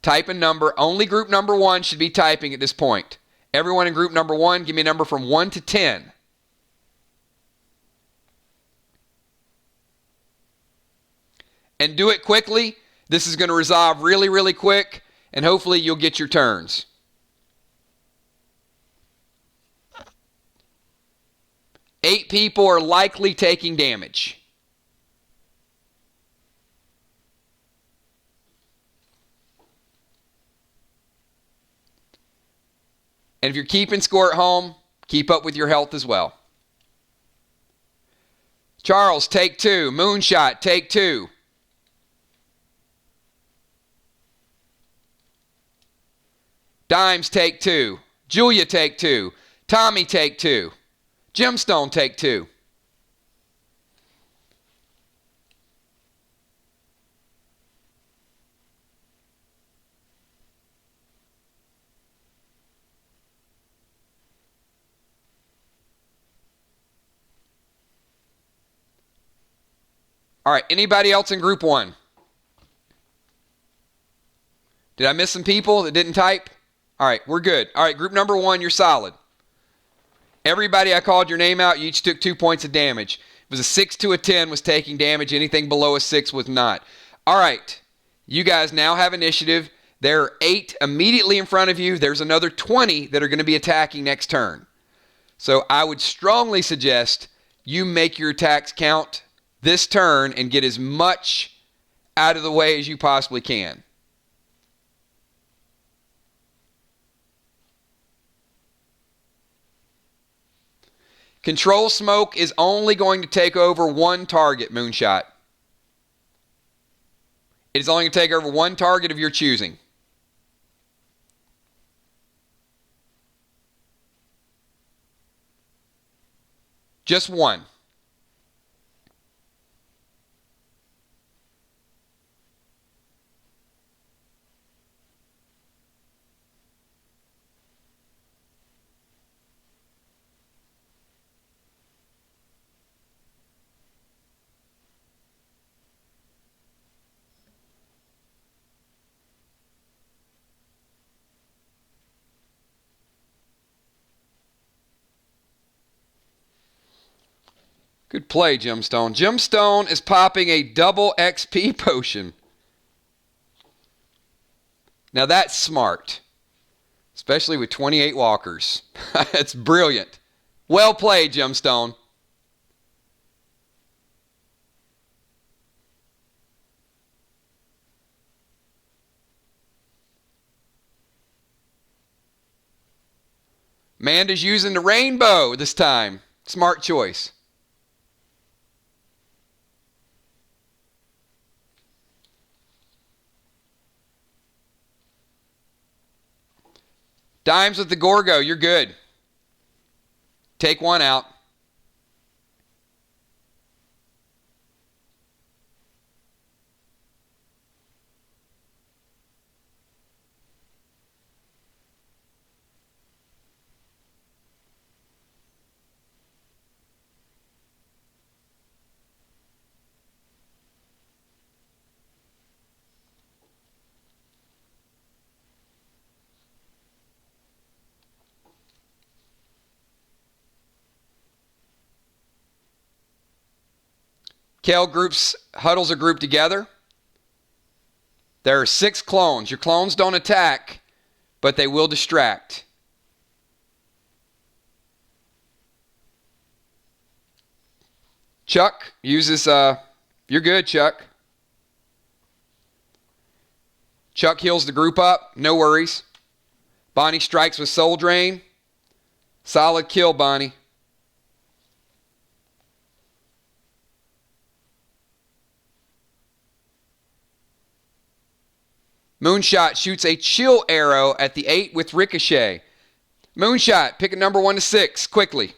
type a number. Only group number 1 should be typing at this point. Everyone in group number 1, give me a number from 1 to 10. And do it quickly. This is going to resolve really, really quick, and hopefully you'll get your turns. Eight people are likely taking damage. And if you're keeping score at home, keep up with your health as well. Charles, take 2. Moonshot, take 2. Dimes, take 2. Julia, take 2. Tommy, take 2. Gemstone, take 2. All right, anybody else in group 1? Did I miss some people that didn't type? All right, we're good. All right, group number 1, you're solid. Everybody I called your name out, you each took 2 points of damage. It was a 6 to a 10 was taking damage. Anything below a 6 was not. All right, you guys now have initiative. There are 8 immediately in front of you. There's another 20 that are going to be attacking next turn. So I would strongly suggest you make your attacks count this turn and get as much out of the way as you possibly can. Control Smoke is only going to take over 1 target, Moonshot. It is only going to take over 1 target of your choosing. Just 1. Good play, Gemstone. Gemstone is popping a double XP potion. Now that's smart, especially with 28 walkers. That's brilliant. Well played, Gemstone. Amanda's using the rainbow this time. Smart choice. Dimes with the Gorgo. You're good. Take one out. Kel huddles a group together. There are 6 clones. Your clones don't attack, but they will distract. Chuck uses, you're good, Chuck. Chuck heals the group up, no worries. Bonnie strikes with Soul Drain. Solid kill, Bonnie. Moonshot shoots a chill arrow at the 8 with Ricochet. Moonshot, pick a number 1 to 6, quickly.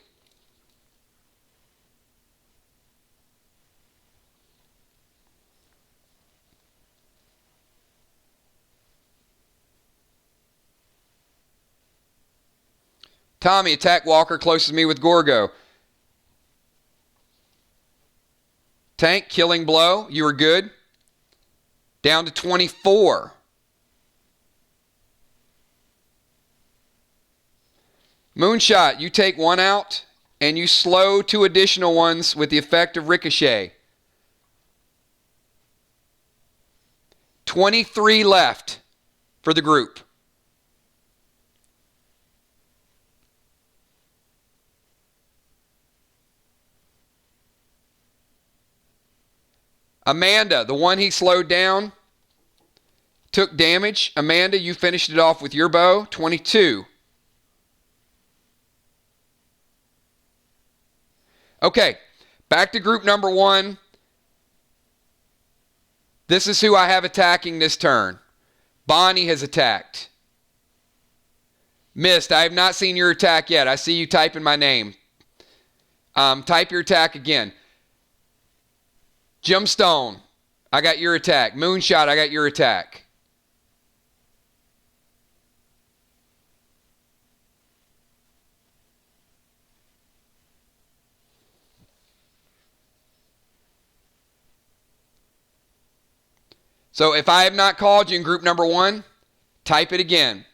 Tommy, attack Walker closest to me with Gorgo. Tank, killing blow. You were good. Down to 24. Moonshot, you take 1 out, and you slow 2 additional ones with the effect of Ricochet. 23 left for the group. Amanda, the one he slowed down, took damage. Amanda, you finished it off with your bow. 22. Okay, back to group number 1. This is who I have attacking this turn. Bonnie has attacked. Mist, I have not seen your attack yet. I see you typing my name. Type your attack again. Gemstone, I got your attack. Moonshot, I got your attack. So if I have not called you in group number 1, type it again.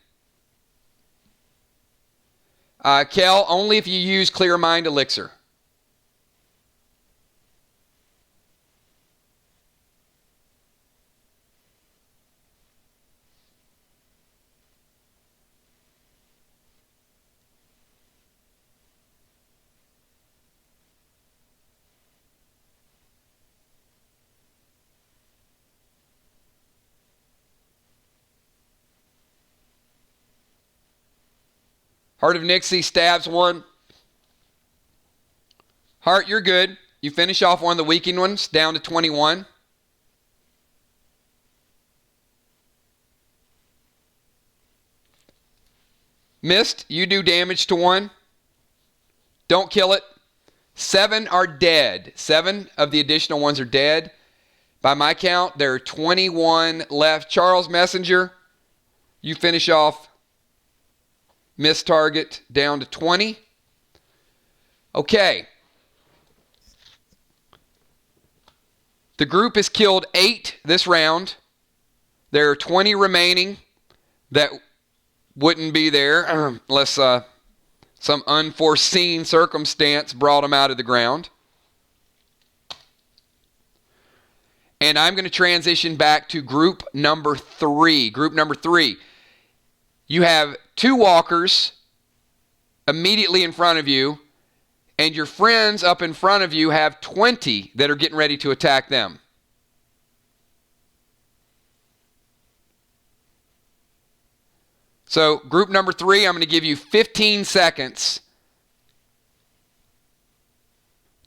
Kel, only if you use Clear Mind Elixir. Heart of Nixie stabs 1. Heart, you're good. You finish off one of the weakened ones, down to 21. Mist, you do damage to 1. Don't kill it. 7 are dead. 7 of the additional ones are dead. By my count, there are 21 left. Charles Messenger, you finish off Mist target down to 20. Okay. The group has killed 8 this round. There are 20 remaining that wouldn't be there unless some unforeseen circumstance brought them out of the ground. And I'm going to transition back to group number 3. Group number 3. You have 2 walkers immediately in front of you, and your friends up in front of you have 20 that are getting ready to attack them. So, group number 3, I'm going to give you 15 seconds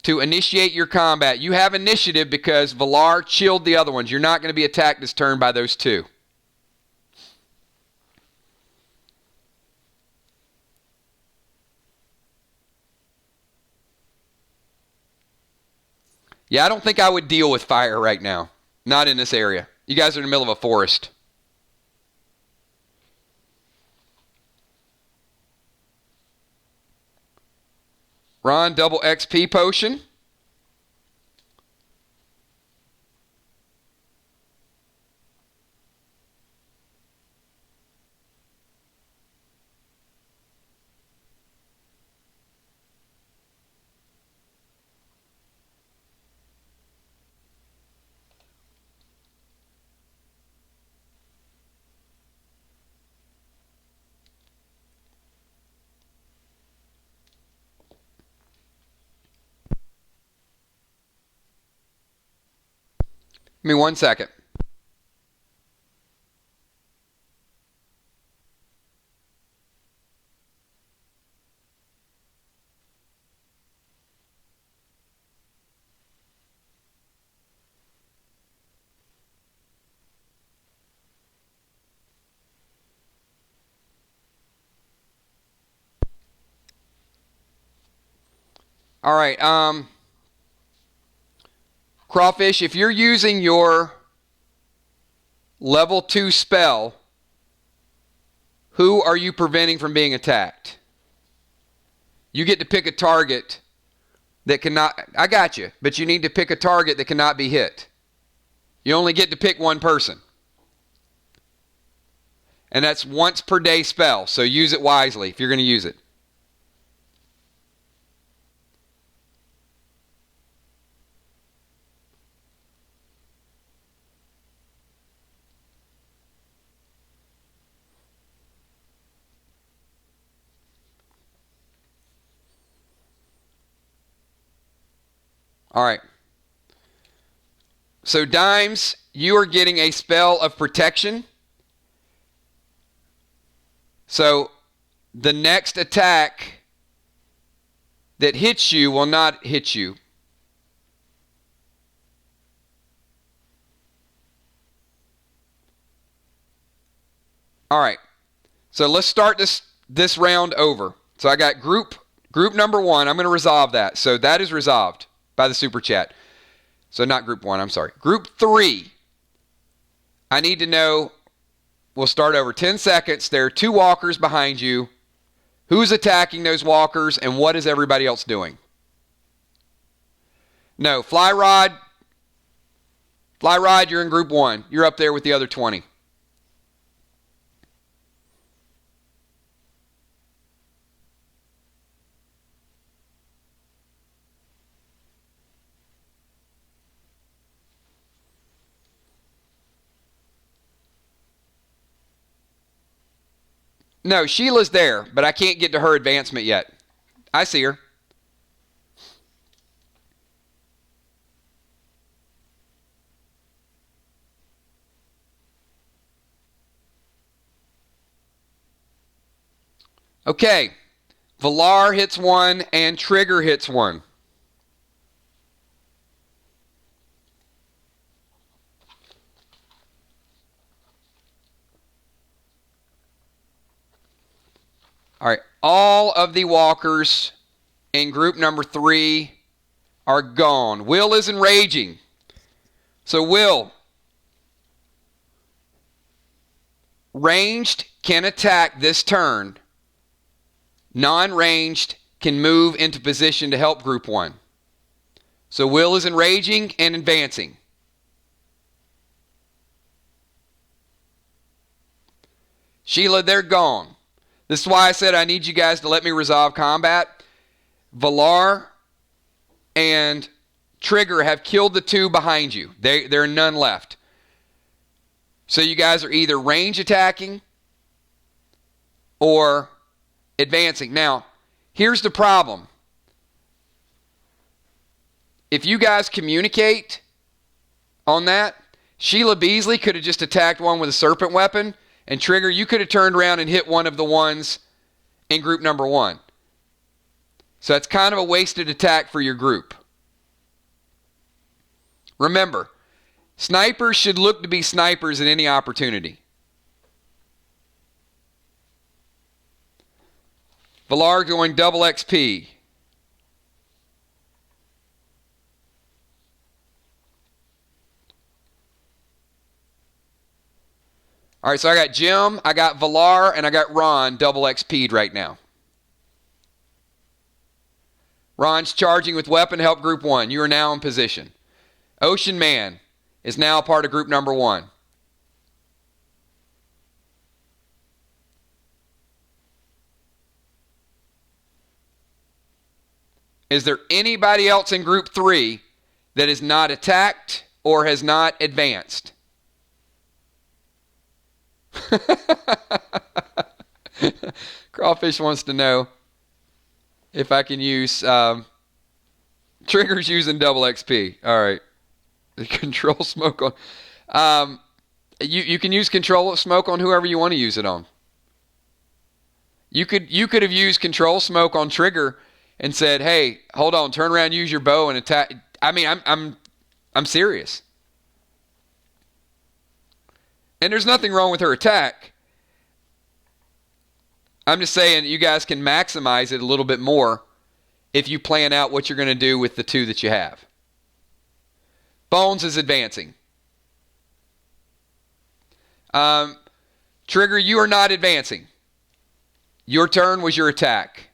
to initiate your combat. You have initiative because Valar chilled the other ones. You're not going to be attacked this turn by those 2. Yeah, I don't think I would deal with fire right now. Not in this area. You guys are in the middle of a forest. Ron, double XP potion. Give me 1 second. All right. Crawfish, if you're using your level 2 spell, who are you preventing from being attacked? You get to pick a target that cannot... I got you, but you need to pick a target that cannot be hit. You only get to pick one person. And that's once per day spell, so use it wisely if you're going to use it. All right. So Dimes, you are getting a spell of protection. So the next attack that hits you will not hit you. All right. So let's start this round over. So I got group number 1. I'm going to resolve that. So that is resolved by the super chat. So not group 1, I'm sorry. Group 3. I need to know, we'll start over 10 seconds. There are 2 walkers behind you. Who's attacking those walkers and what is everybody else doing? No, Fly Rod, you're in group 1. You're up there with the other 20. No, Sheila's there, but I can't get to her advancement yet. I see her. Okay. Valar hits 1 and Trigger hits 1. All right. All of the walkers in group number 3 are gone. Will is enraging. So Will, ranged can attack this turn. Non-ranged can move into position to help group 1. So Will is enraging and advancing. Sheila, they're gone. This is why I said I need you guys to let me resolve combat. Valar and Trigger have killed the 2 behind you. There are none left. So you guys are either range attacking or advancing. Now, here's the problem. If you guys communicate on that, Sheila Beasley could have just attacked one with a serpent weapon, and Trigger, you could have turned around and hit one of the ones in group number 1. So that's kind of a wasted attack for your group. Remember, snipers should look to be snipers at any opportunity. Valar going double XP. All right, so I got Jim, I got Valar, and I got Ron double XP'd right now. Ron's charging with weapon help group 1. You are now in position. Ocean Man is now part of group number 1. Is there anybody else in group 3 that is not attacked or has not advanced? Crawfish wants to know if I can use triggers using double XP. All right. Control smoke on. You can use control smoke on whoever you want to use it on. You could have used control smoke on trigger and said, "Hey, hold on, turn around, use your bow and attack." I mean, I'm serious. And there's nothing wrong with her attack. I'm just saying you guys can maximize it a little bit more if you plan out what you're going to do with the 2 that you have. Bones is advancing. Trigger, you are not advancing. Your turn was your attack.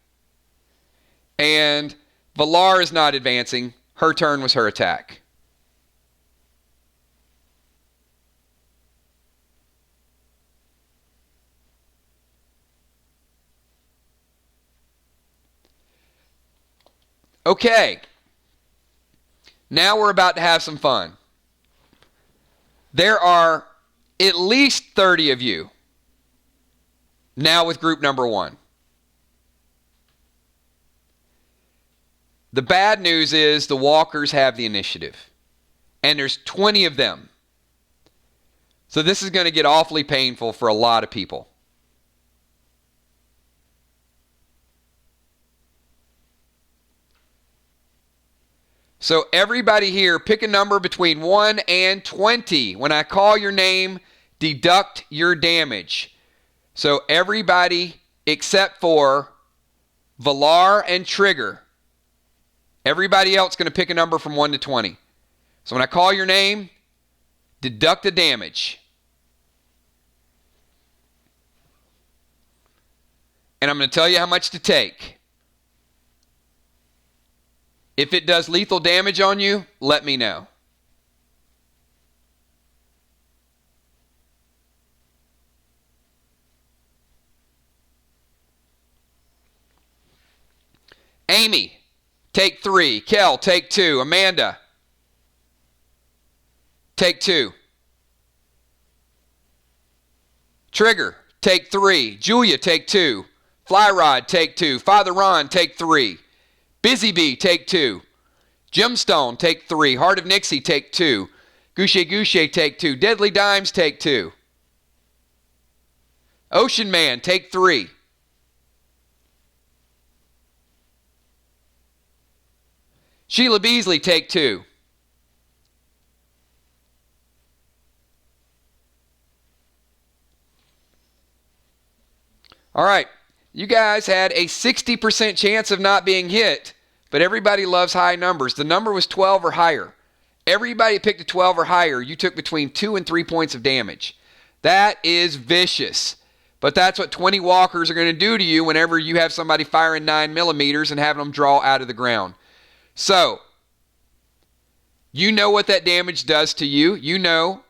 And Valar is not advancing. Her turn was her attack. Okay. Now we're about to have some fun. There are at least 30 of you now with group number 1. The bad news is the walkers have the initiative. And there's 20 of them. So this is going to get awfully painful for a lot of people. So everybody here, pick a number between 1 and 20. When I call your name, deduct your damage. So everybody except for Valar and Trigger. Everybody else is going to pick a number from 1 to 20. So when I call your name, deduct the damage. And I'm going to tell you how much to take. If it does lethal damage on you, let me know. Amy, take 3. Kel, take 2. Amanda, take 2. Trigger, take 3. Julia, take 2. Flyrod, take 2. Father Ron, take 3. Busy Bee, take 2. Gemstone, take 3. Heart of Nixie, take 2. Goucher Goucher, take 2. Deadly Dimes, take 2. Ocean Man, take 3. Sheila Beasley, take 2. All right. You guys had a 60% chance of not being hit, but everybody loves high numbers. The number was 12 or higher. Everybody picked a 12 or higher. You took between 2 and 3 points of damage. That is vicious. But that's what 20 walkers are going to do to you whenever you have somebody firing 9mm and having them draw out of the ground. So, you know what that damage does to you. You know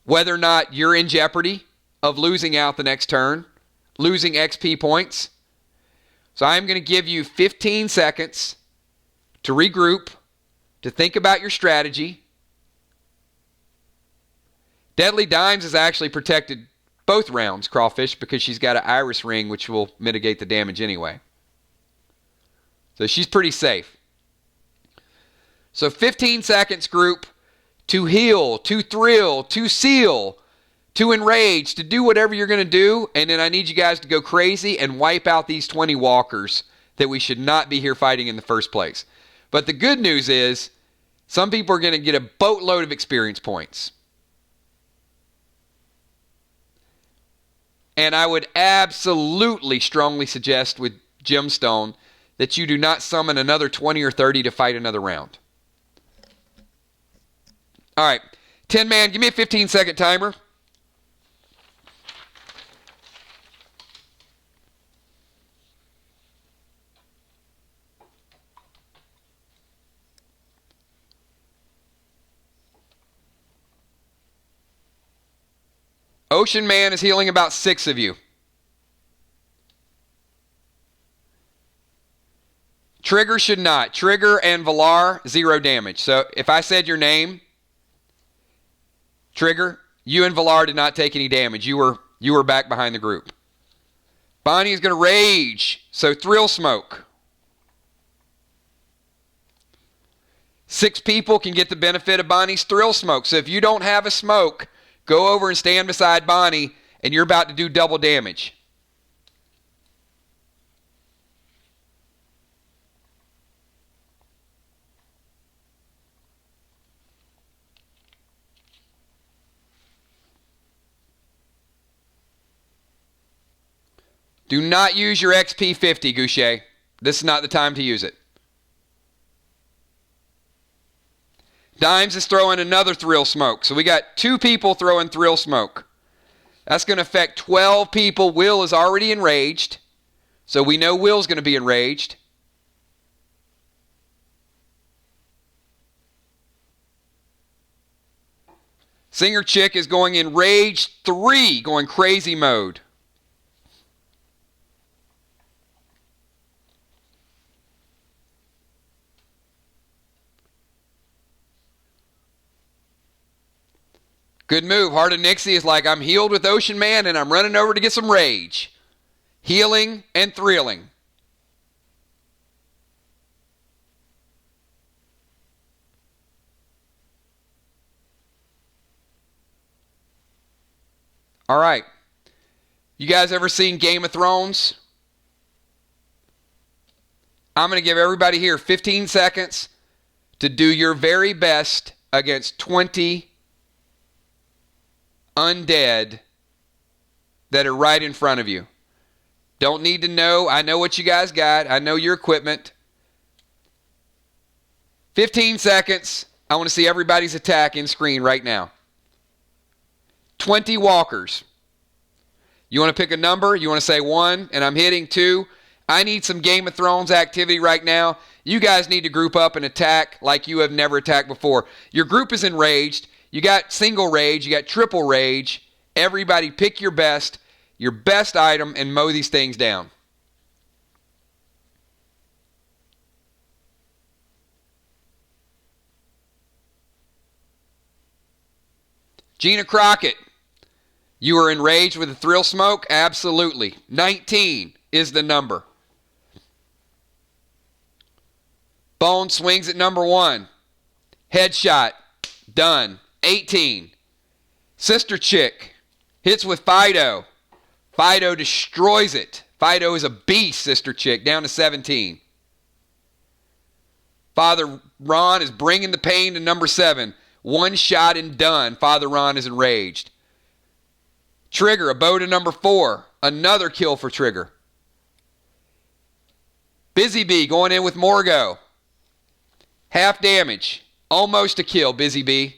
whether or not you're in jeopardy of losing out the next turn, losing XP points. So I'm going to give you 15 seconds to regroup, to think about your strategy. Deadly Dimes is actually protected both rounds, Crawfish, because she's got an iris ring, which will mitigate the damage anyway. So she's pretty safe. So 15 seconds, group, to heal, to thrill, to seal, to enrage, to do whatever you're going to do, and then I need you guys to go crazy and wipe out these 20 walkers that we should not be here fighting in the first place. But the good news is, some people are going to get a boatload of experience points. And I would absolutely strongly suggest with Gemstone that you do not summon another 20 or 30 to fight another round. All right. 10 man, give me a 15-second timer. Ocean Man is healing about 6 of you. Trigger should not. Trigger and Valar, 0 damage. So if I said your name, Trigger, you and Valar did not take any damage. You were back behind the group. Bonnie is going to rage. So Thrill Smoke. 6 people can get the benefit of Bonnie's Thrill Smoke. So if you don't have a smoke, go over and stand beside Bonnie, and you're about to do double damage. Do not use your XP 50, Goucher. This is not the time to use it. Dimes is throwing another Thrill Smoke. So we got 2 people throwing Thrill Smoke. That's going to affect 12 people. Will is already enraged. So we know Will's going to be enraged. Singer Chick is going enraged 3, going crazy mode. Good move. Heart of Nixie is like, I'm healed with Ocean Man and I'm running over to get some rage. Healing and thrilling. All right. You guys ever seen Game of Thrones? I'm going to give everybody here 15 seconds to do your very best against 20 undead that are right in front of you. Don't need to know. I know what you guys got. I know your equipment. 15 seconds. I want to see everybody's attack in screen right now. 20 walkers. You want to pick a number? You want to say 1 and I'm hitting 2. I need some Game of Thrones activity right now. You guys need to group up and attack like you have never attacked before. Your group is enraged. You got single rage, you got triple rage. Everybody pick your best item, and mow these things down. Gina Crockett, you are enraged with a Thrill Smoke? Absolutely. 19 is the number. Bone swings at number 1. Headshot. Done. 18. Sister Chick hits with Fido. Fido destroys it. Fido is a beast, Sister Chick. Down to 17. Father Ron is bringing the pain to number 7. 1 shot and done. Father Ron is enraged. Trigger, a bow to number 4. Another kill for Trigger. Busy Bee going in with Morgo. Half damage. Almost a kill, Busy Bee.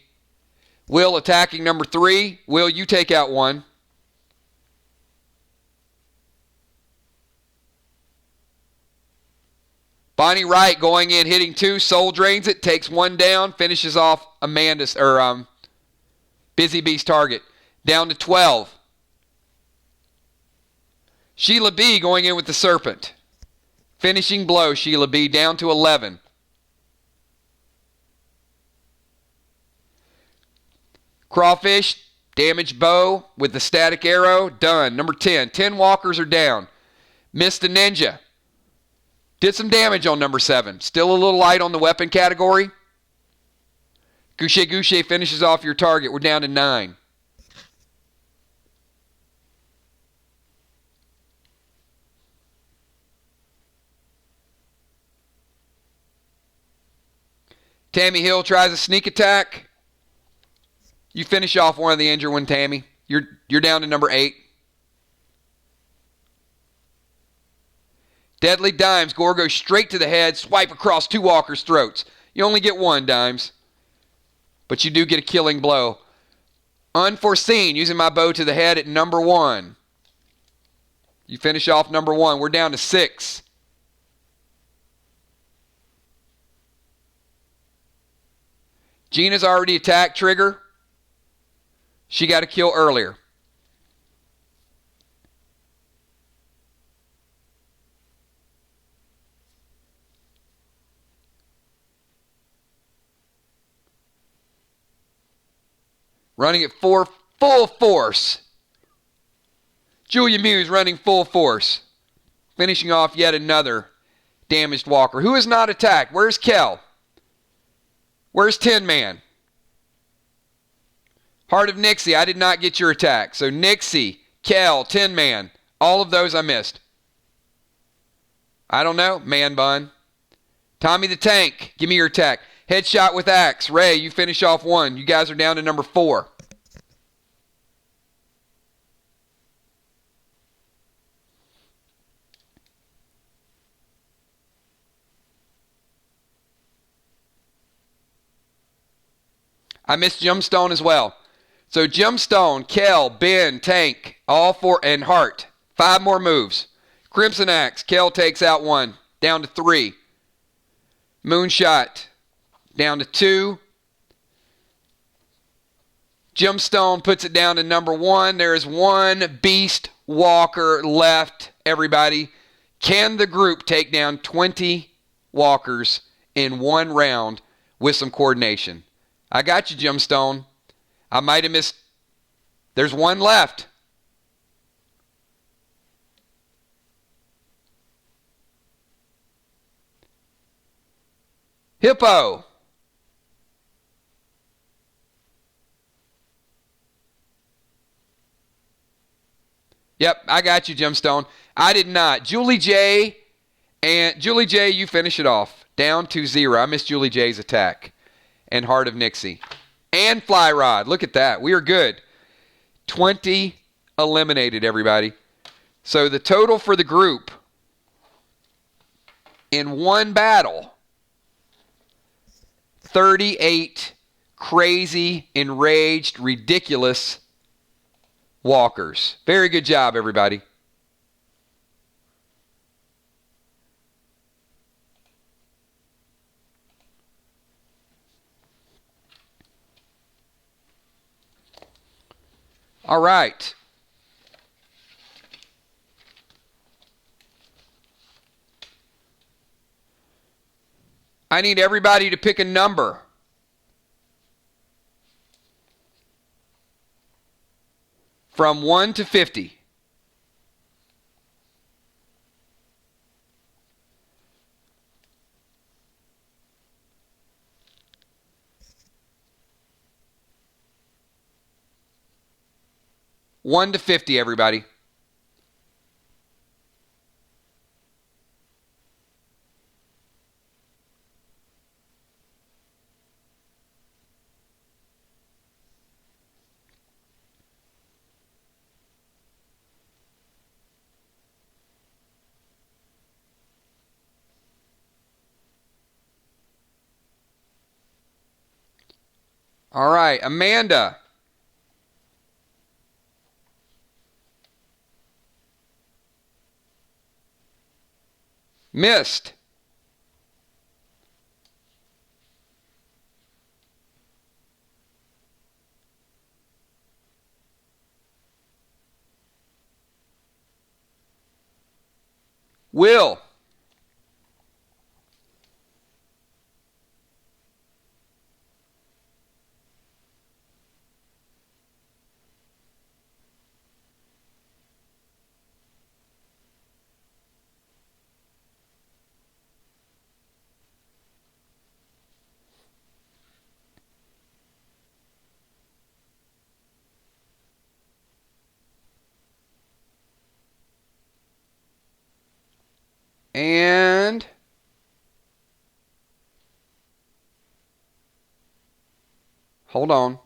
Will attacking number 3. Will, you take out 1. Bonnie Wright going in, hitting 2. Soul drains it, takes 1 down, finishes off Busy Bee's target. Down to 12. Sheila B going in with the Serpent. Finishing blow, Sheila B, down to 11. Crawfish, damage bow with the static arrow, done. Number 10. 10 walkers are down. Missed a ninja. Did some damage on number 7. Still a little light on the weapon category. Goucher finishes off your target. We're down to 9. Tammy Hill tries a sneak attack. You finish off one of the injured one, Tammy. You're down to number 8. Deadly Dimes. Gore goes straight to the head. Swipe across 2 walkers' throats. You only get 1, Dimes. But you do get a killing blow. Unforeseen, using my bow to the head at number 1. You finish off number 1. We're down to 6. Gina's already attacked Trigger. She got a kill earlier. Running at full force. Julia Muse running full force. Finishing off yet another damaged walker. Who is not attacked? Where's Kel? Where's Tin Man? Heart of Nixie, I did not get your attack. So Nixie, Kel, Tin Man, all of those I missed. I don't know. Man Bun. Tommy the Tank, give me your attack. Headshot with axe. Ray, you finish off 1. You guys are down to number 4. I missed Gemstone as well. So Gemstone, Kel, Ben, Tank, all 4, and Heart. 5 more moves. Crimson Axe, Kel takes out 1. Down to 3. Moonshot, down to 2. Gemstone puts it down to number 1. There is 1 Beast Walker left, everybody. Can the group take down 20 walkers in 1 round with some coordination? I got you, Gemstone. I might have missed. There's 1 left. Hippo. Yep, I got you, Gemstone. I did not. Julie J, you finish it off. Down to 0. I missed Julie J's attack. And Heart of Nixie. And Fly Rod. Look at that. We are good. 20 eliminated, everybody. So the total for the group in 1 battle, 38 crazy, enraged, ridiculous walkers. Very good job, everybody. All right. I need everybody to pick a number. From 1 to 50. One to 50, everybody. All right, Amanda. Missed. Will. And hold on.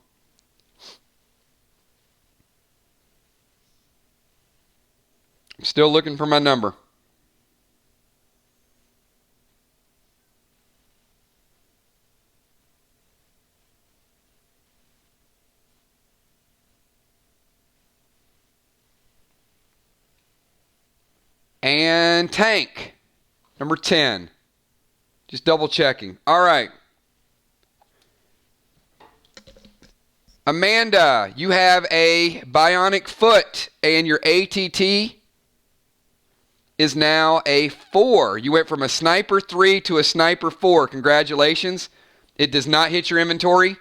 I'm still looking for my number. And Tank, number 10. Just double checking. All right. Amanda, you have a bionic foot, and your ATT is now a 4. You went from a sniper 3 to a sniper 4. Congratulations. It does not hit your inventory.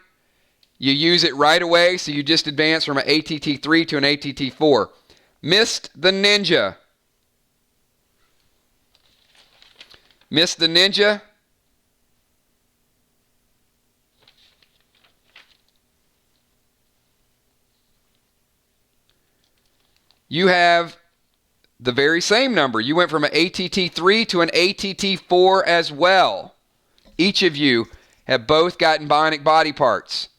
You use it right away, so you just advance from an ATT 3 to an ATT 4. Missed the Ninja. Missed the Ninja. You have the very same number. You went from an ATT 3 to an ATT 4 as well. Each of you have both gotten bionic body parts.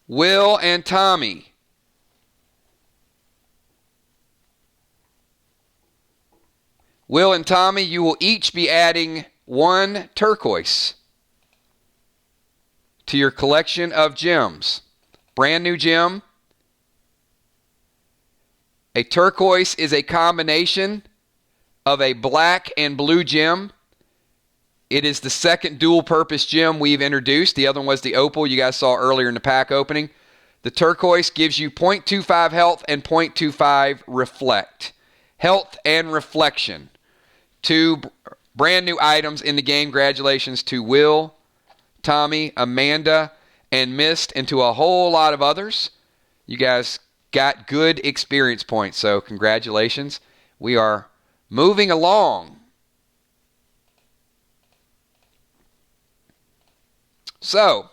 Will and Tommy. Will and Tommy, you will each be adding 1 turquoise to your collection of gems. Brand new gem. A turquoise is a combination of a black and blue gem. It is the second dual-purpose gem we've introduced. The other one was the opal you guys saw earlier in the pack opening. The turquoise gives you 0.25 health and 0.25 reflect. Health and reflection. 2 brand new items in the game. Congratulations to Will, Tommy, Amanda, and Mist, and to a whole lot of others. You guys got good experience points, so congratulations. We are moving along. So,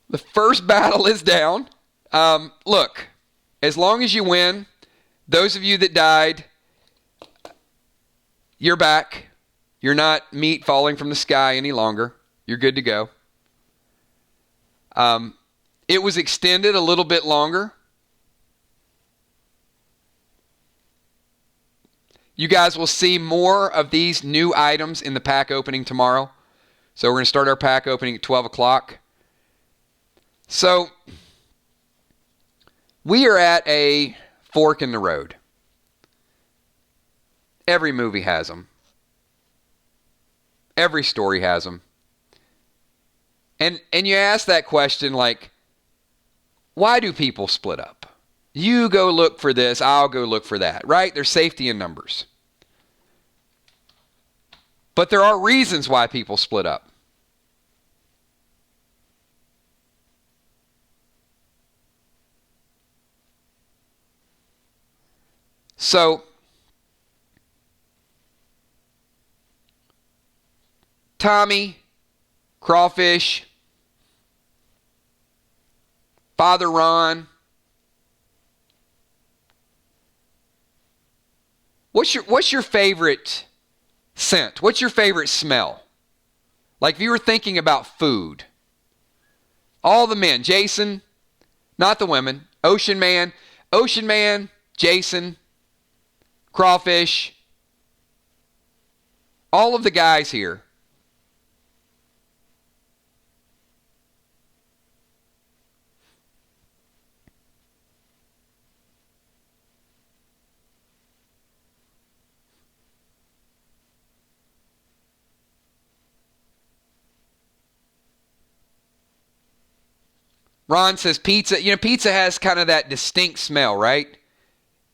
the first battle is down. Look, as long as you win, those of you that died, you're back. You're not meat falling from the sky any longer. You're good to go. It was extended a little bit longer. You guys will see more of these new items in the pack opening tomorrow. So we're going to start our pack opening at 12 o'clock. So we are at a fork in the road. Every movie has them. Every story has them. And you ask that question like, why do people split up? You go look for this, I'll go look for that, right? There's safety in numbers. But there are reasons why people split up. So, Tommy, Crawfish, Father Ron, what's your favorite scent? What's your favorite smell? Like if you were thinking about food. All the men, Jason, not the women, Ocean Man, Jason, Crawfish, all of the guys here. Ron says pizza. You know, pizza has kind of that distinct smell, right?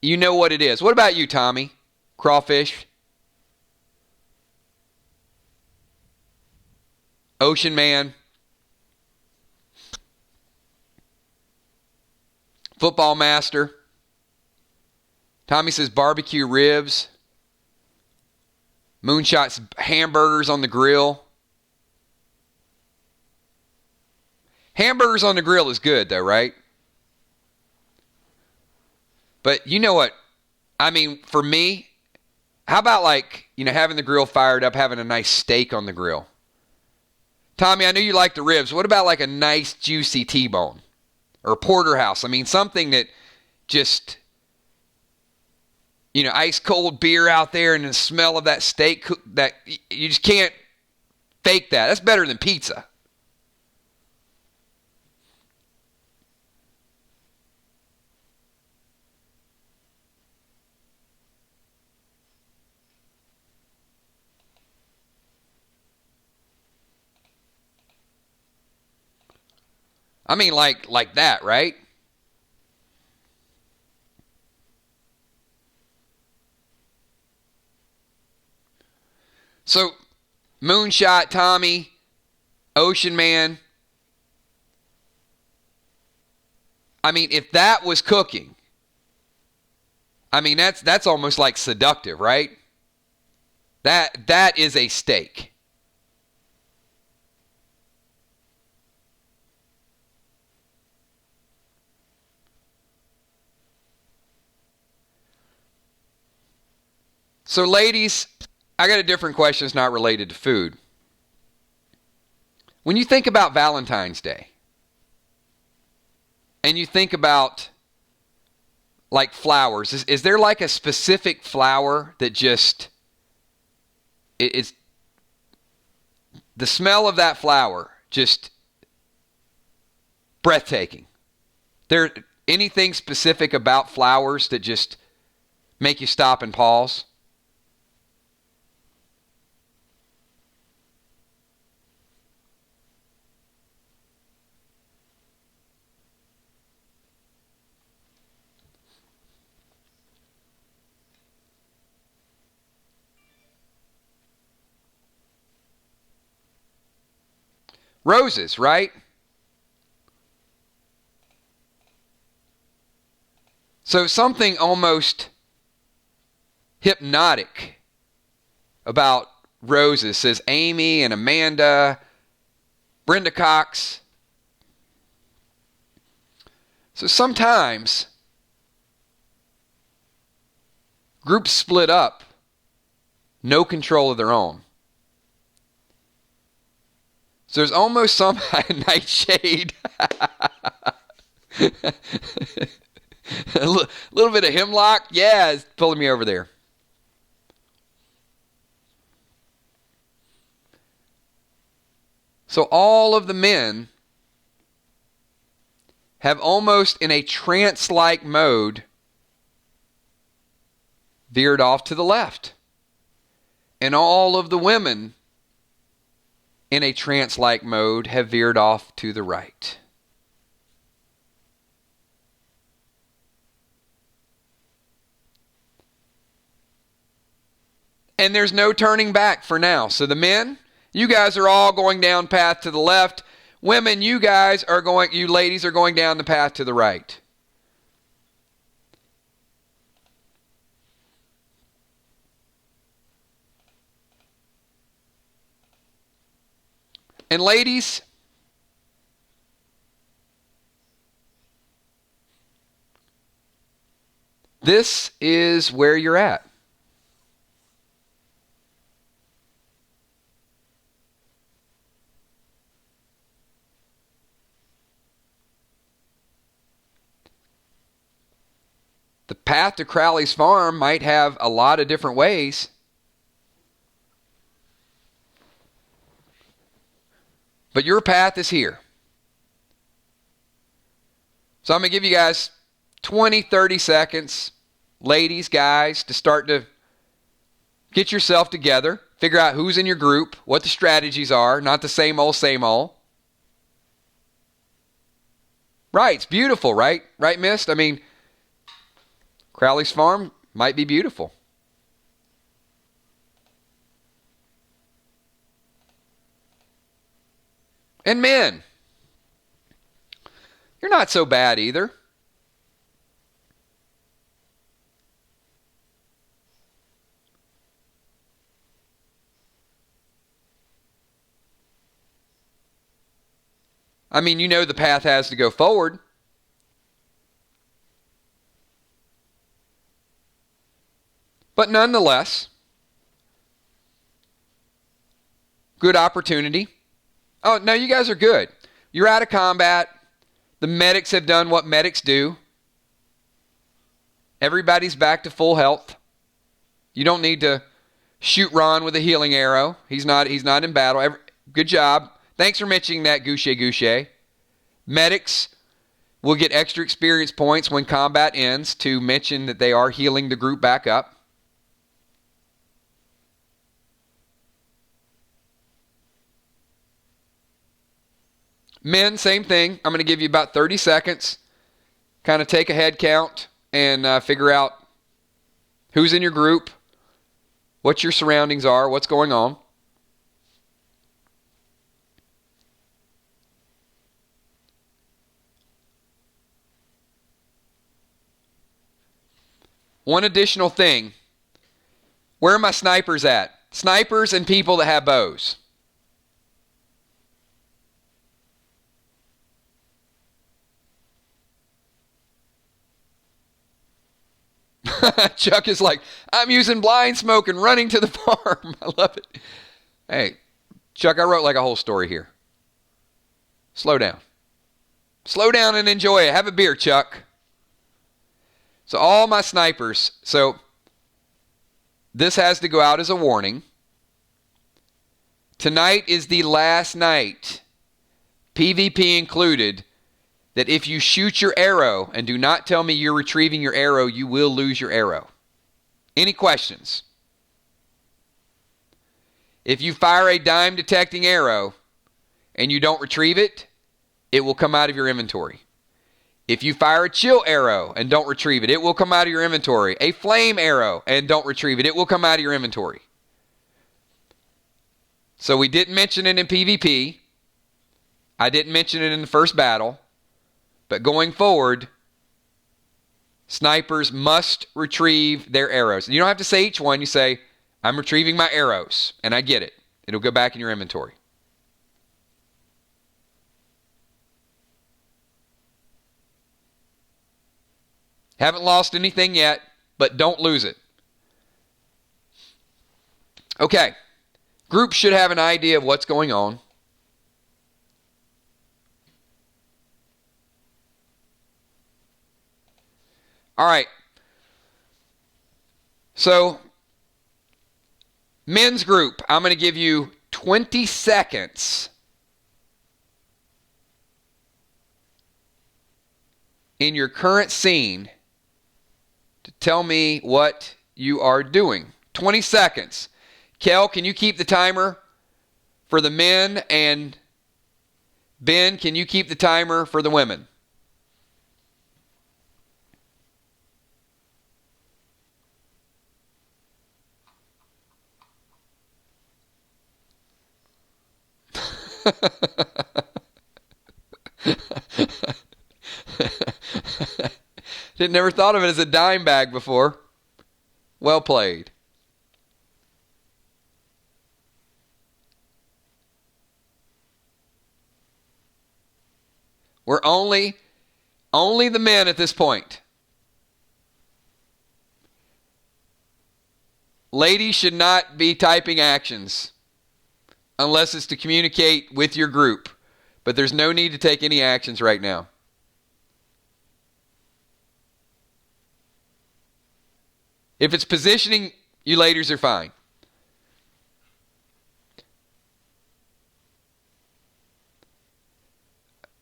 You know what it is. What about you, Tommy? Crawfish? Ocean Man? Football Master? Tommy says barbecue ribs. Moonshot's hamburgers on the grill. Hamburgers on the grill is good, though, right? But you know what? I mean, for me, how about like, you know, having the grill fired up, having a nice steak on the grill? Tommy, I know you like the ribs. What about like a nice juicy T-bone? Or a porterhouse? I mean, something that just, you know, ice cold beer out there and the smell of that steak, that you just can't fake that. That's better than pizza. I mean, like that, right? So, Moonshot Tommy, Ocean Man. I mean, if that was cooking, I mean, that's almost like seductive, right? That is a steak. So, ladies, I got a different question that's not related to food. When you think about Valentine's Day, and you think about like flowers, is there like a specific flower that just it's the smell of that flower just breathtaking? There anything specific about flowers that just make you stop and pause? Roses, right? So something almost hypnotic about roses, says Amy and Amanda, Brenda Cox. So sometimes groups split up, no control of their own. So there's almost some nightshade. A little bit of hemlock. Yeah, it's pulling me over there. So all of the men have almost in a trance-like mode veered off to the left. And all of the women in a trance-like mode have veered off to the right. And there's no turning back for now. So the men, you guys are all going down path to the left. Women, you ladies are going down the path to the right. And ladies, this is where you're at. The path to Crowley's farm might have a lot of different ways. But your path is here. So I'm going to give you guys 20, 30 seconds, ladies, guys, to start to get yourself together. Figure out who's in your group, what the strategies are, not the same old, same old. Right, it's beautiful, right? Right, Mist? I mean, Crowley's farm might be beautiful. And men, you're not so bad either. I mean, you know the path has to go forward. But nonetheless, good opportunity. Oh, no, you guys are good. You're out of combat. The medics have done what medics do. Everybody's back to full health. You don't need to shoot Ron with a healing arrow. He's not in battle. Good job. Thanks for mentioning that, Goucher. Medics will get extra experience points when combat ends to mention that they are healing the group back up. Men, same thing. I'm going to give you about 30 seconds. Kind of take a head count and figure out who's in your group, what your surroundings are, what's going on. One additional thing. Where are my snipers at? Snipers and people that have bows. Chuck is like, I'm using blind smoke and running to the farm. I love it. Hey, Chuck, I wrote like a whole story here. Slow down. Slow down and enjoy it. Have a beer, Chuck. So all my snipers, so this has to go out as a warning. Tonight is the last night, PvP included, that if you shoot your arrow and do not tell me you're retrieving your arrow, you will lose your arrow. Any questions? If you fire a dime detecting arrow and you don't retrieve it, it will come out of your inventory. If you fire a chill arrow and don't retrieve it, it will come out of your inventory. A flame arrow and don't retrieve it, it will come out of your inventory. So we didn't mention it in PvP. I didn't mention it in the first battle. But going forward, snipers must retrieve their arrows. You don't have to say each one. You say, I'm retrieving my arrows. And I get it. It'll go back in your inventory. Haven't lost anything yet, but don't lose it. Okay. Groups should have an idea of what's going on. All right. So, men's group, I'm going to give you 20 seconds in your current scene to tell me what you are doing. 20 seconds. Kel, can you keep the timer for the men? And Ben, can you keep the timer for the women? Never thought of it as a dime bag before. Well played. We're only the men at this point. Ladies should not be typing actions unless it's to communicate with your group. But there's no need to take any actions right now. If it's positioning, you ladies are fine.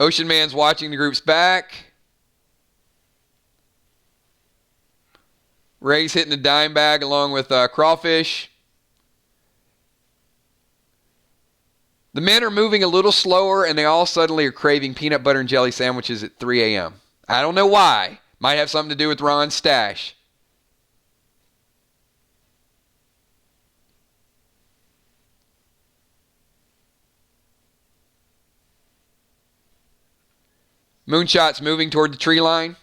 Ocean Man's watching the group's back. Ray's hitting the dime bag along with Crawfish. The men are moving a little slower, and they all suddenly are craving peanut butter and jelly sandwiches at 3 a.m. I don't know why. Might have something to do with Ron's stash. Moonshot's moving toward the tree line.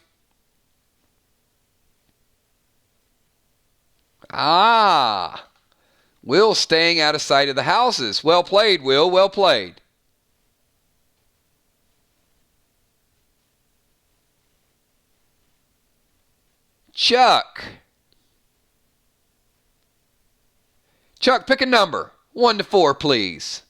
Ah, Will staying out of sight of the houses. Well played, Will. Well played. Chuck. Chuck, pick a number. 1 to 4, please.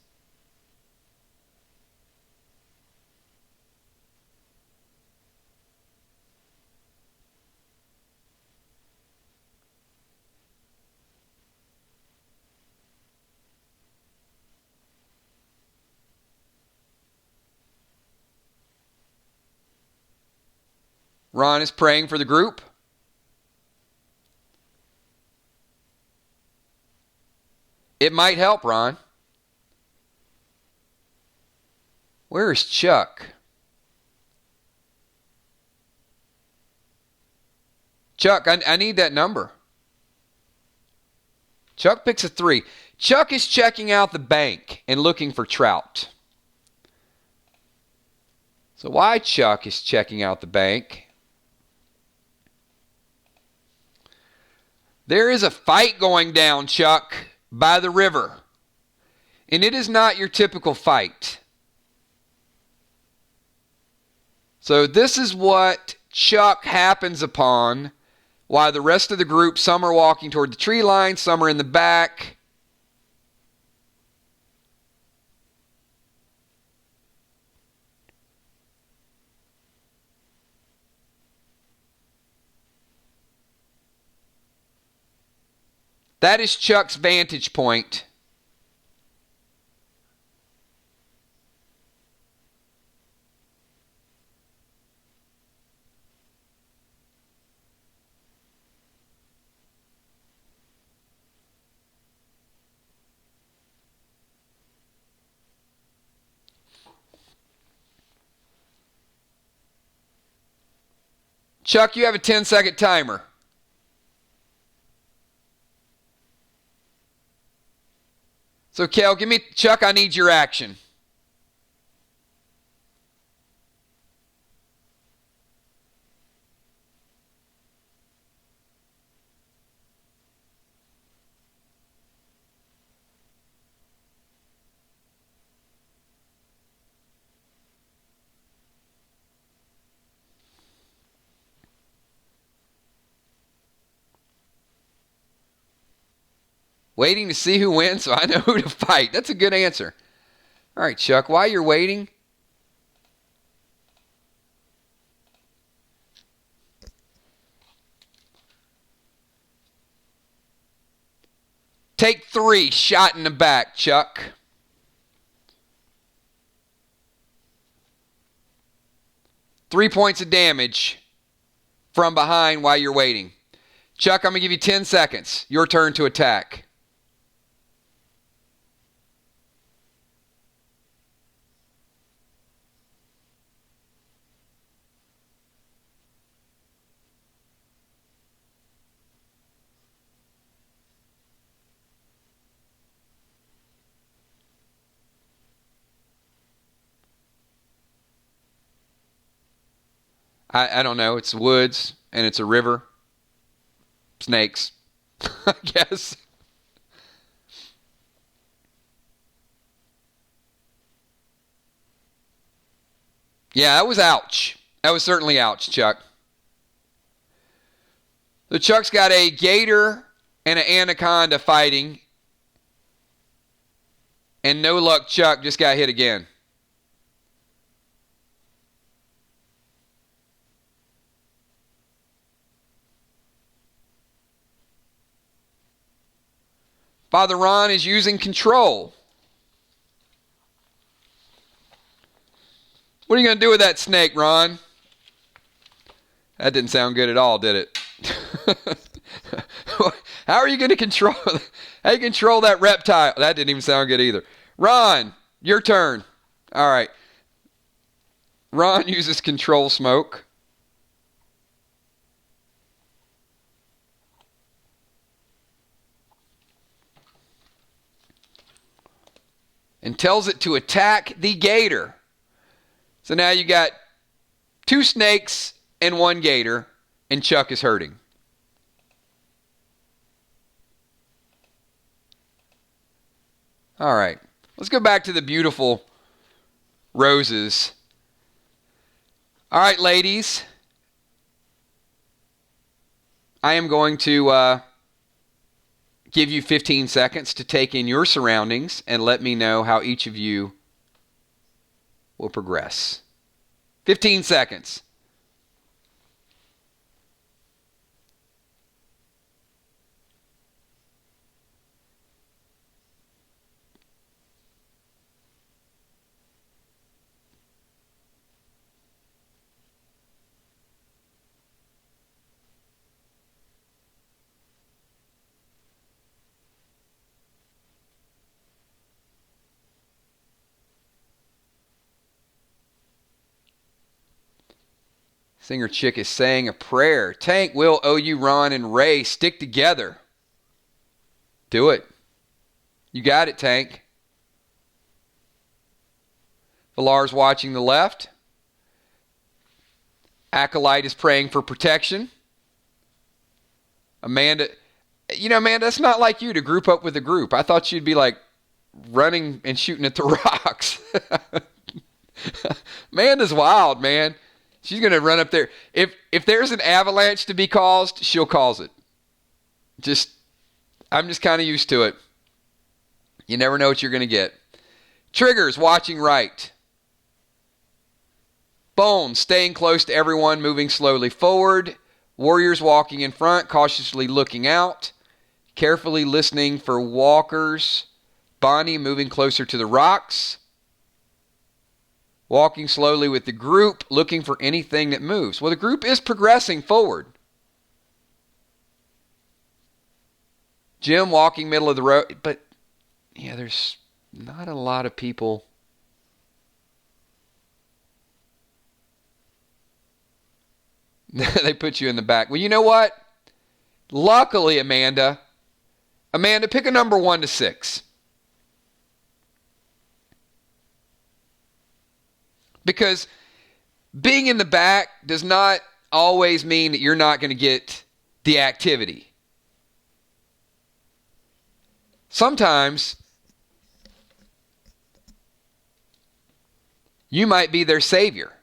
Ron is praying for the group. It might help, Ron. Where is Chuck? Chuck, I need that number. Chuck picks a 3. Chuck is checking out the bank and looking for trout. So why Chuck is checking out the bank? There is a fight going down, Chuck, by the river. And it is not your typical fight. So this is what Chuck happens upon while the rest of the group, some are walking toward the tree line, some are in the back. That is Chuck's vantage point. Chuck, you have a 10-second timer. So, Kel, Chuck, I need your action. Waiting to see who wins so I know who to fight. That's a good answer. All right, Chuck, while you're waiting, take 3, shot in the back, Chuck. Three points of damage from behind while you're waiting. Chuck, I'm going to give you 10 seconds. Your turn to attack. I don't know. It's woods and it's a river. Snakes, I guess. Yeah, that was ouch. That was certainly ouch, Chuck. So Chuck's got a gator and an anaconda fighting. And no luck, Chuck just got hit again. Father Ron is using control. What are you going to do with that snake, Ron? That didn't sound good at all, did it? How are you going to control that reptile? That didn't even sound good either. Ron, your turn. All right. Ron uses control smoke. And tells it to attack the gator. So now you got 2 snakes and 1 gator, and Chuck is hurting. All right. Let's go back to the beautiful roses. All right, ladies. I am going to give you 15 seconds to take in your surroundings and let me know how each of you will progress. 15 seconds. Singer Chick is saying a prayer. Tank, Will, OU, Ron, and Ray stick together. Do it. You got it, Tank. Villar's watching the left. Acolyte is praying for protection. Amanda, Amanda, it's not like you to group up with a group. I thought you'd be like running and shooting at the rocks. Amanda's wild, man. She's going to run up there. If there's an avalanche to be caused, she'll cause it. I'm just kind of used to it. You never know what you're going to get. Triggers watching right. Bones staying close to everyone, moving slowly forward. Warriors walking in front, cautiously looking out. Carefully listening for walkers. Bonnie moving closer to the rocks. Walking slowly with the group, looking for anything that moves. Well, the group is progressing forward. Jim walking middle of the road. But, yeah, there's not a lot of people. They put you in the back. Well, you know what? Luckily, Amanda, pick a number 1 to 6. Because being in the back does not always mean that you're not going to get the activity. Sometimes you might be their savior.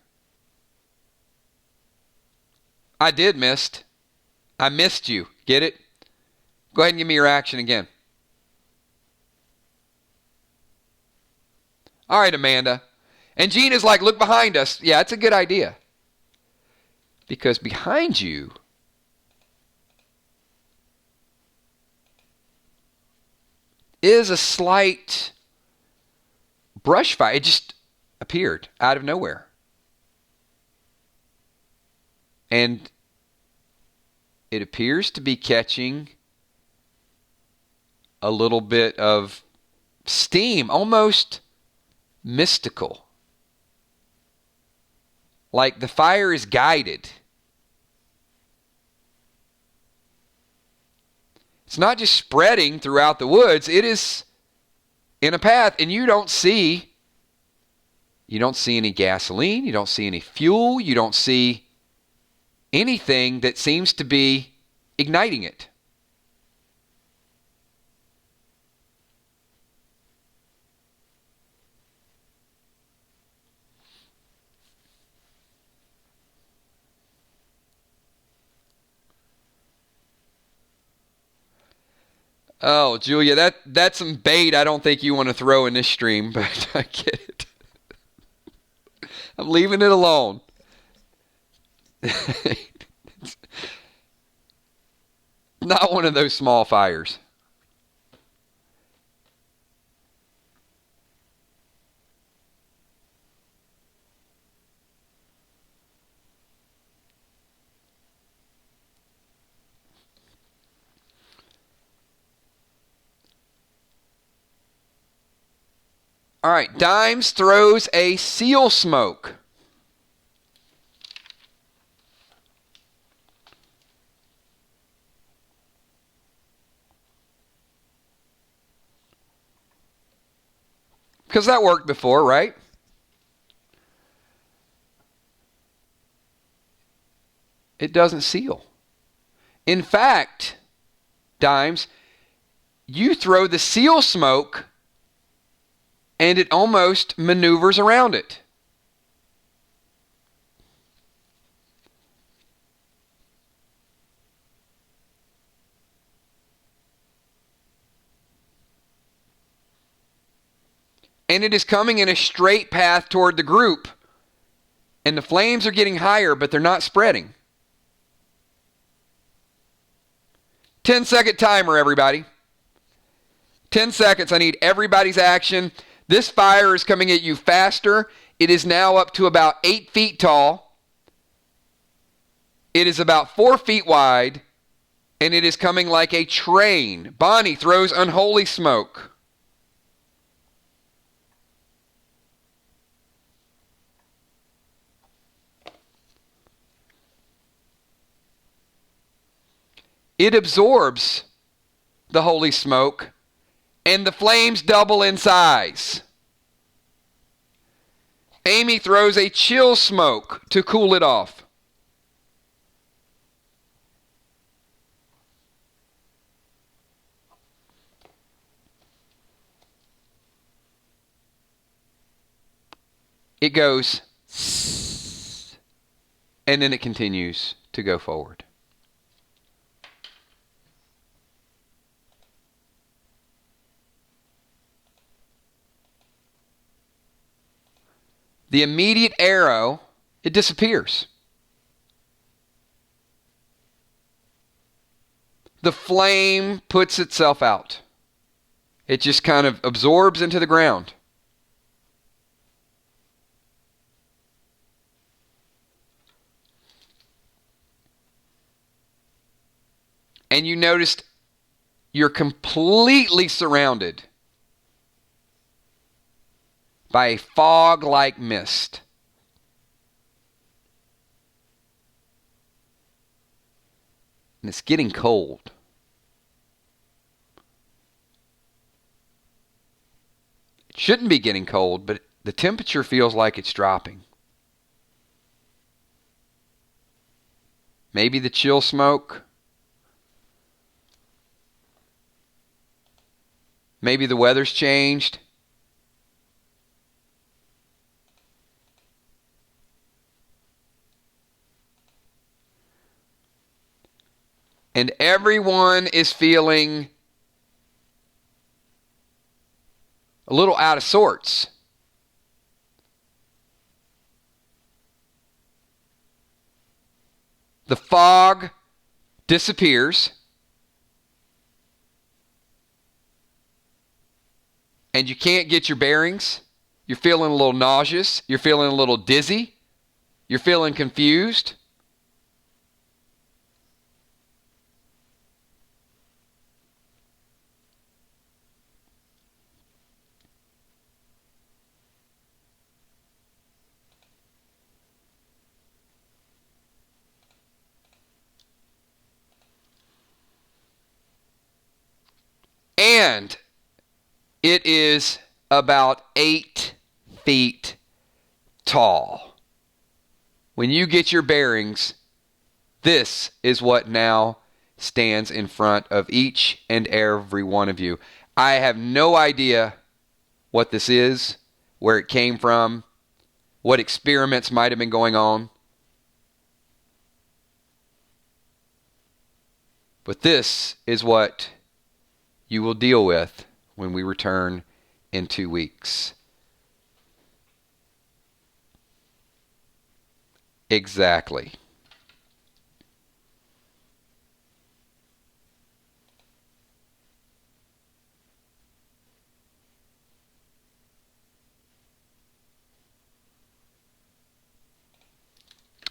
I missed you. Get it? Go ahead and give me your action again. All right, Amanda. And Gene is like, look behind us. Yeah, it's a good idea. Because behind you is a slight brush fire. It just appeared out of nowhere. And it appears to be catching a little bit of steam, almost mystical. Like the fire is guided. It's not just spreading throughout the woods. It is in a path, and you don't see any gasoline. You don't see any fuel. You don't see anything that seems to be igniting it. Oh, Julia, that's some bait I don't think you want to throw in this stream, but I get it. I'm leaving it alone. Not one of those small fires. All right, Dimes throws a seal smoke. Because that worked before, right? It doesn't seal. In fact, Dimes, you throw the seal smoke and it almost maneuvers around it. And it is coming in a straight path toward the group. And the flames are getting higher, but they're not spreading. 10-second timer, everybody. 10 seconds. I need everybody's action. This fire is coming at you faster. It is now up to about 8 feet tall. It is about 4 feet wide. And it is coming like a train. Bonnie throws unholy smoke. It absorbs the holy smoke, and the flames double in size. Amy throws a chill smoke to cool it off. It goes, and then it continues to go forward. The immediate arrow, it disappears. The flame puts itself out. It just kind of absorbs into the ground. And you noticed you're completely surrounded by a fog-like mist. And it's getting cold. It shouldn't be getting cold, but the temperature feels like it's dropping. Maybe the chill smoke. Maybe the weather's changed. And everyone is feeling a little out of sorts. The fog disappears. And you can't get your bearings. You're feeling a little nauseous. You're feeling a little dizzy. You're feeling confused. And it is about 8 feet tall. When you get your bearings, this is what now stands in front of each and every one of you. I have no idea what this is, where it came from, what experiments might have been going on. But this is what you will deal with when we return in 2 weeks. Exactly.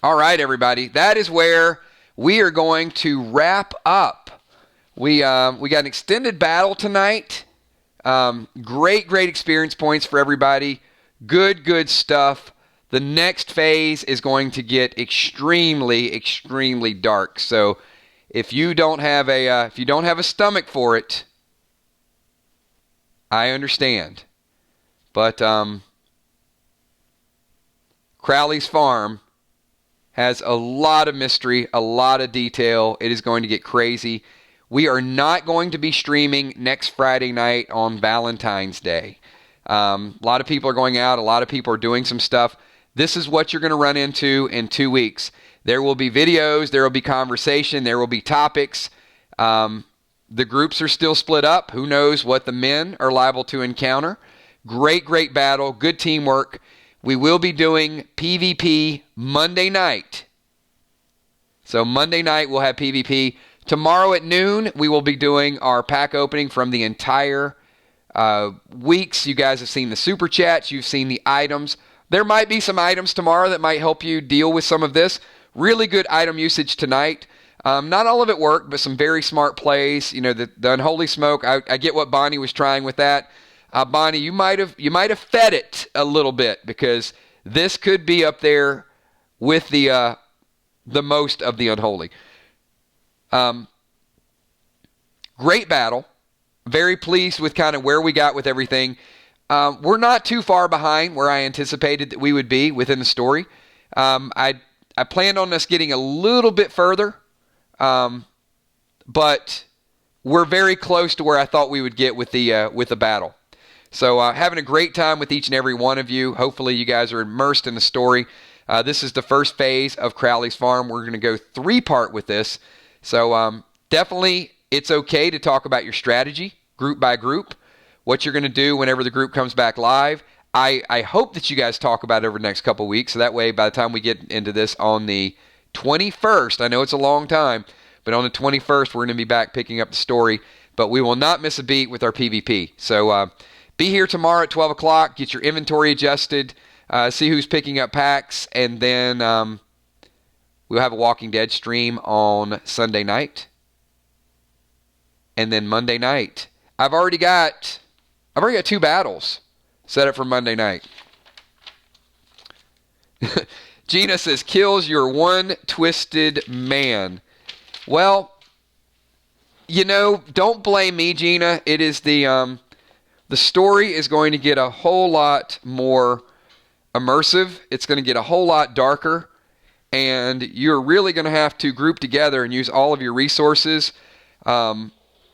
All right, everybody. That is where we are going to wrap up. We got an extended battle tonight. Great experience points for everybody. Good stuff. The next phase is going to get extremely dark. So if you don't have a stomach for it, I understand. But Crowley's Farm has a lot of mystery, a lot of detail. It is going to get crazy. We are not going to be streaming next Friday night on Valentine's Day. A lot of people are going out. A lot of people are doing some stuff. This is what you're going to run into in 2 weeks. There will be videos. There will be conversation. There will be topics. The groups are still split up. Who knows what the men are liable to encounter. Great battle. Good teamwork. We will be doing PvP Monday night. So Monday night we'll have PvP. Tomorrow at noon we will be doing our pack opening from the entire weeks. You guys have seen the super chats. You've seen the items. There might be some items tomorrow that might help you deal with some of this. Really good item usage tonight. Not all of it worked, but some very smart plays. You know, the Unholy Smoke, I get what Bonnie was trying with that. Bonnie, you might have fed it a little bit, because this could be up there with the most of the Unholy. Great battle. Very pleased with kind of where we got with everything. We're not too far behind where I anticipated that we would be within the story. I planned on us getting a little bit further, but we're very close to where I thought we would get with the battle. So having a great time with each and every one of you. Hopefully you guys are immersed in the story. This is the first phase of Crowley's Farm. We're going to go 3-part with this. So definitely it's okay to talk about your strategy group by group, what you're going to do whenever the group comes back live. I hope that you guys talk about it over the next couple weeks, so that way by the time we get into this on the 21st, I know it's a long time, but on the 21st we're going to be back picking up the story, but we will not miss a beat with our PvP. So be here tomorrow at 12 o'clock, get your inventory adjusted, see who's picking up packs, and then we'll have a Walking Dead stream on Sunday night. And then Monday night, I've already got 2 battles set up for Monday night. Gina says, kills your one twisted man. Well, don't blame me, Gina. It is the story is going to get a whole lot more immersive. It's going to get a whole lot darker. And you're really going to have to group together and use all of your resources.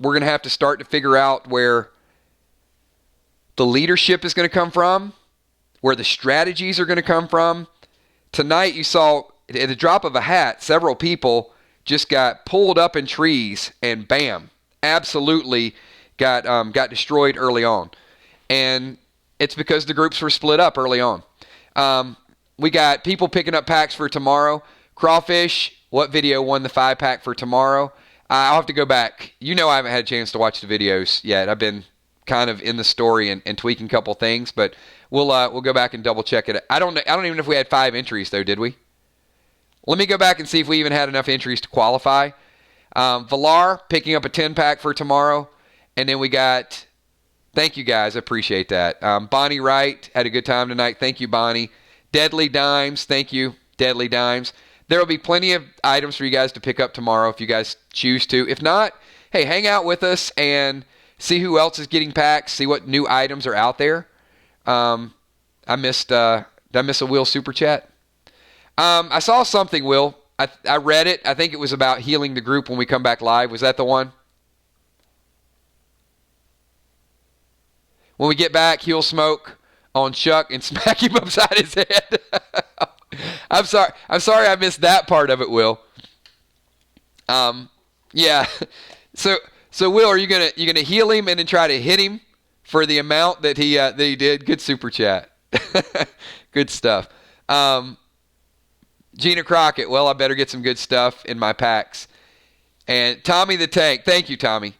We're going to have to start to figure out where the leadership is going to come from, where the strategies are going to come from. Tonight you saw, at the drop of a hat, several people just got pulled up in trees and bam, absolutely got destroyed early on. And it's because the groups were split up early on. We got people picking up packs for tomorrow. Crawfish, what video won the 5-pack for tomorrow? I'll have to go back. I haven't had a chance to watch the videos yet. I've been kind of in the story and tweaking a couple things, but we'll go back and double check it. I don't even know if we had 5 entries though, did we? Let me go back and see if we even had enough entries to qualify. Valar picking up a 10-pack for tomorrow, and then we got. Thank you guys, I appreciate that. Bonnie Wright had a good time tonight. Thank you, Bonnie. Deadly Dimes, thank you, Deadly Dimes. There will be plenty of items for you guys to pick up tomorrow if you guys choose to. If not, hey, hang out with us and see who else is getting packs, see what new items are out there. Did I miss a Will Super Chat? I saw something, Will. I read it. I think it was about healing the group when we come back live. Was that the one? When we get back, he'll smoke on Chuck and smack him upside his head. I'm sorry I missed that part of it, Will. Yeah. So Will, are you gonna heal him and then try to hit him for the amount that he did? Good super chat. Good stuff. Gina Crockett, well, I better get some good stuff in my packs. And Tommy the Tank, thank you, Tommy.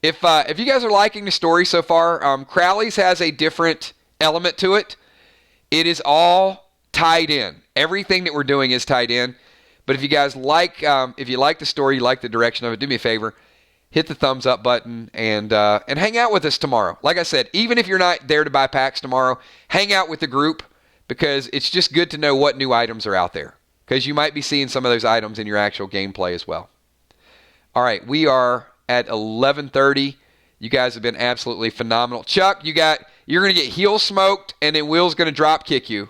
If you guys are liking the story so far, Crowley's has a different element to it. It is all tied in. Everything that we're doing is tied in. But if you guys if you like the story, you like the direction of it, do me a favor, hit the thumbs up button and hang out with us tomorrow. Like I said, even if you're not there to buy packs tomorrow, hang out with the group because it's just good to know what new items are out there because you might be seeing some of those items in your actual gameplay as well. All right, we are at 11:30. You guys have been absolutely phenomenal. Chuck, you're going to get heel smoked, and then Will's going to drop kick you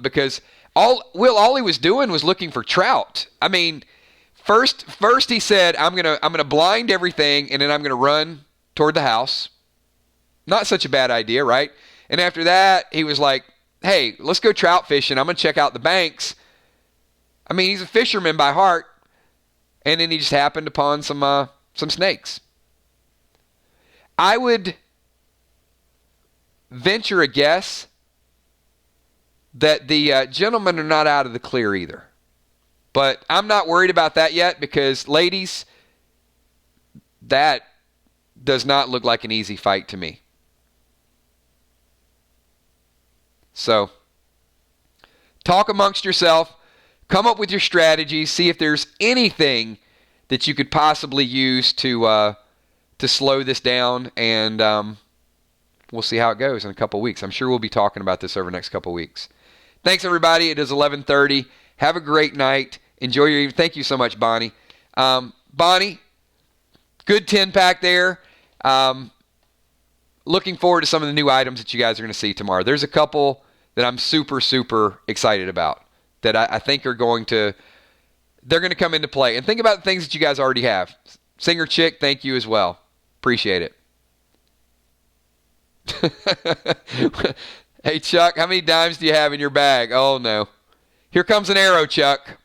because all he was doing was looking for trout. I mean, first he said, "I'm gonna blind everything, and then I'm gonna run toward the house." Not such a bad idea, right? And after that, he was like, "Hey, let's go trout fishing. I'm gonna check out the banks." I mean, he's a fisherman by heart, and then he just happened upon some snakes. I would venture a guess that the gentlemen are not out of the clear either. But I'm not worried about that yet because, ladies, that does not look like an easy fight to me. So, talk amongst yourself. Come up with your strategies. See if there's anything that you could possibly use to slow this down. And we'll see how it goes in a couple weeks. I'm sure we'll be talking about this over the next couple weeks. Thanks, everybody. It is 11:30. Have a great night. Enjoy your evening. Thank you so much, Bonnie. Bonnie, good 10-pack there. Looking forward to some of the new items that you guys are going to see tomorrow. There's a couple that I'm super, super excited about that I think are going to come into play. And think about the things that you guys already have. Singer Chick, thank you as well. Appreciate it. Hey, Chuck, how many dimes do you have in your bag? Oh, no. Here comes an arrow, Chuck.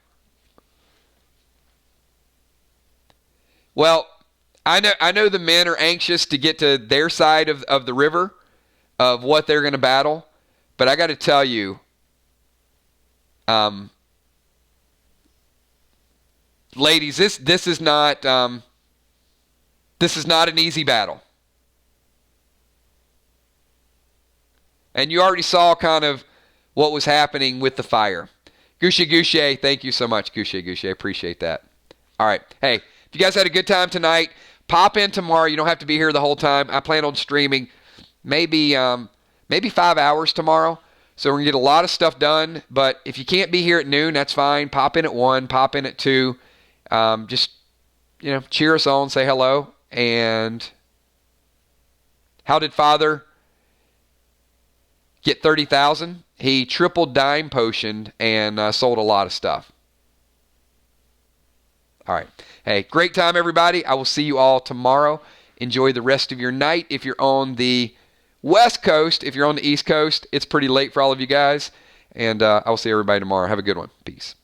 Well, I know the men are anxious to get to their side of the river of what they're going to battle, but I got to tell you, ladies, this is not an easy battle. And you already saw kind of what was happening with the fire. Goucher, thank you so much, Goucher. Appreciate that. All right. Hey, if you guys had a good time tonight, pop in tomorrow. You don't have to be here the whole time. I plan on streaming maybe 5 hours tomorrow. So we're going to get a lot of stuff done. But if you can't be here at noon, that's fine. Pop in at 1, pop in at 2. Just, cheer us on, say hello. And how did Father get 30,000? He triple dime potioned and sold a lot of stuff. All right. Hey, great time, everybody. I will see you all tomorrow. Enjoy the rest of your night. If you're on the West Coast, if you're on the East Coast, it's pretty late for all of you guys. And I will see everybody tomorrow. Have a good one. Peace.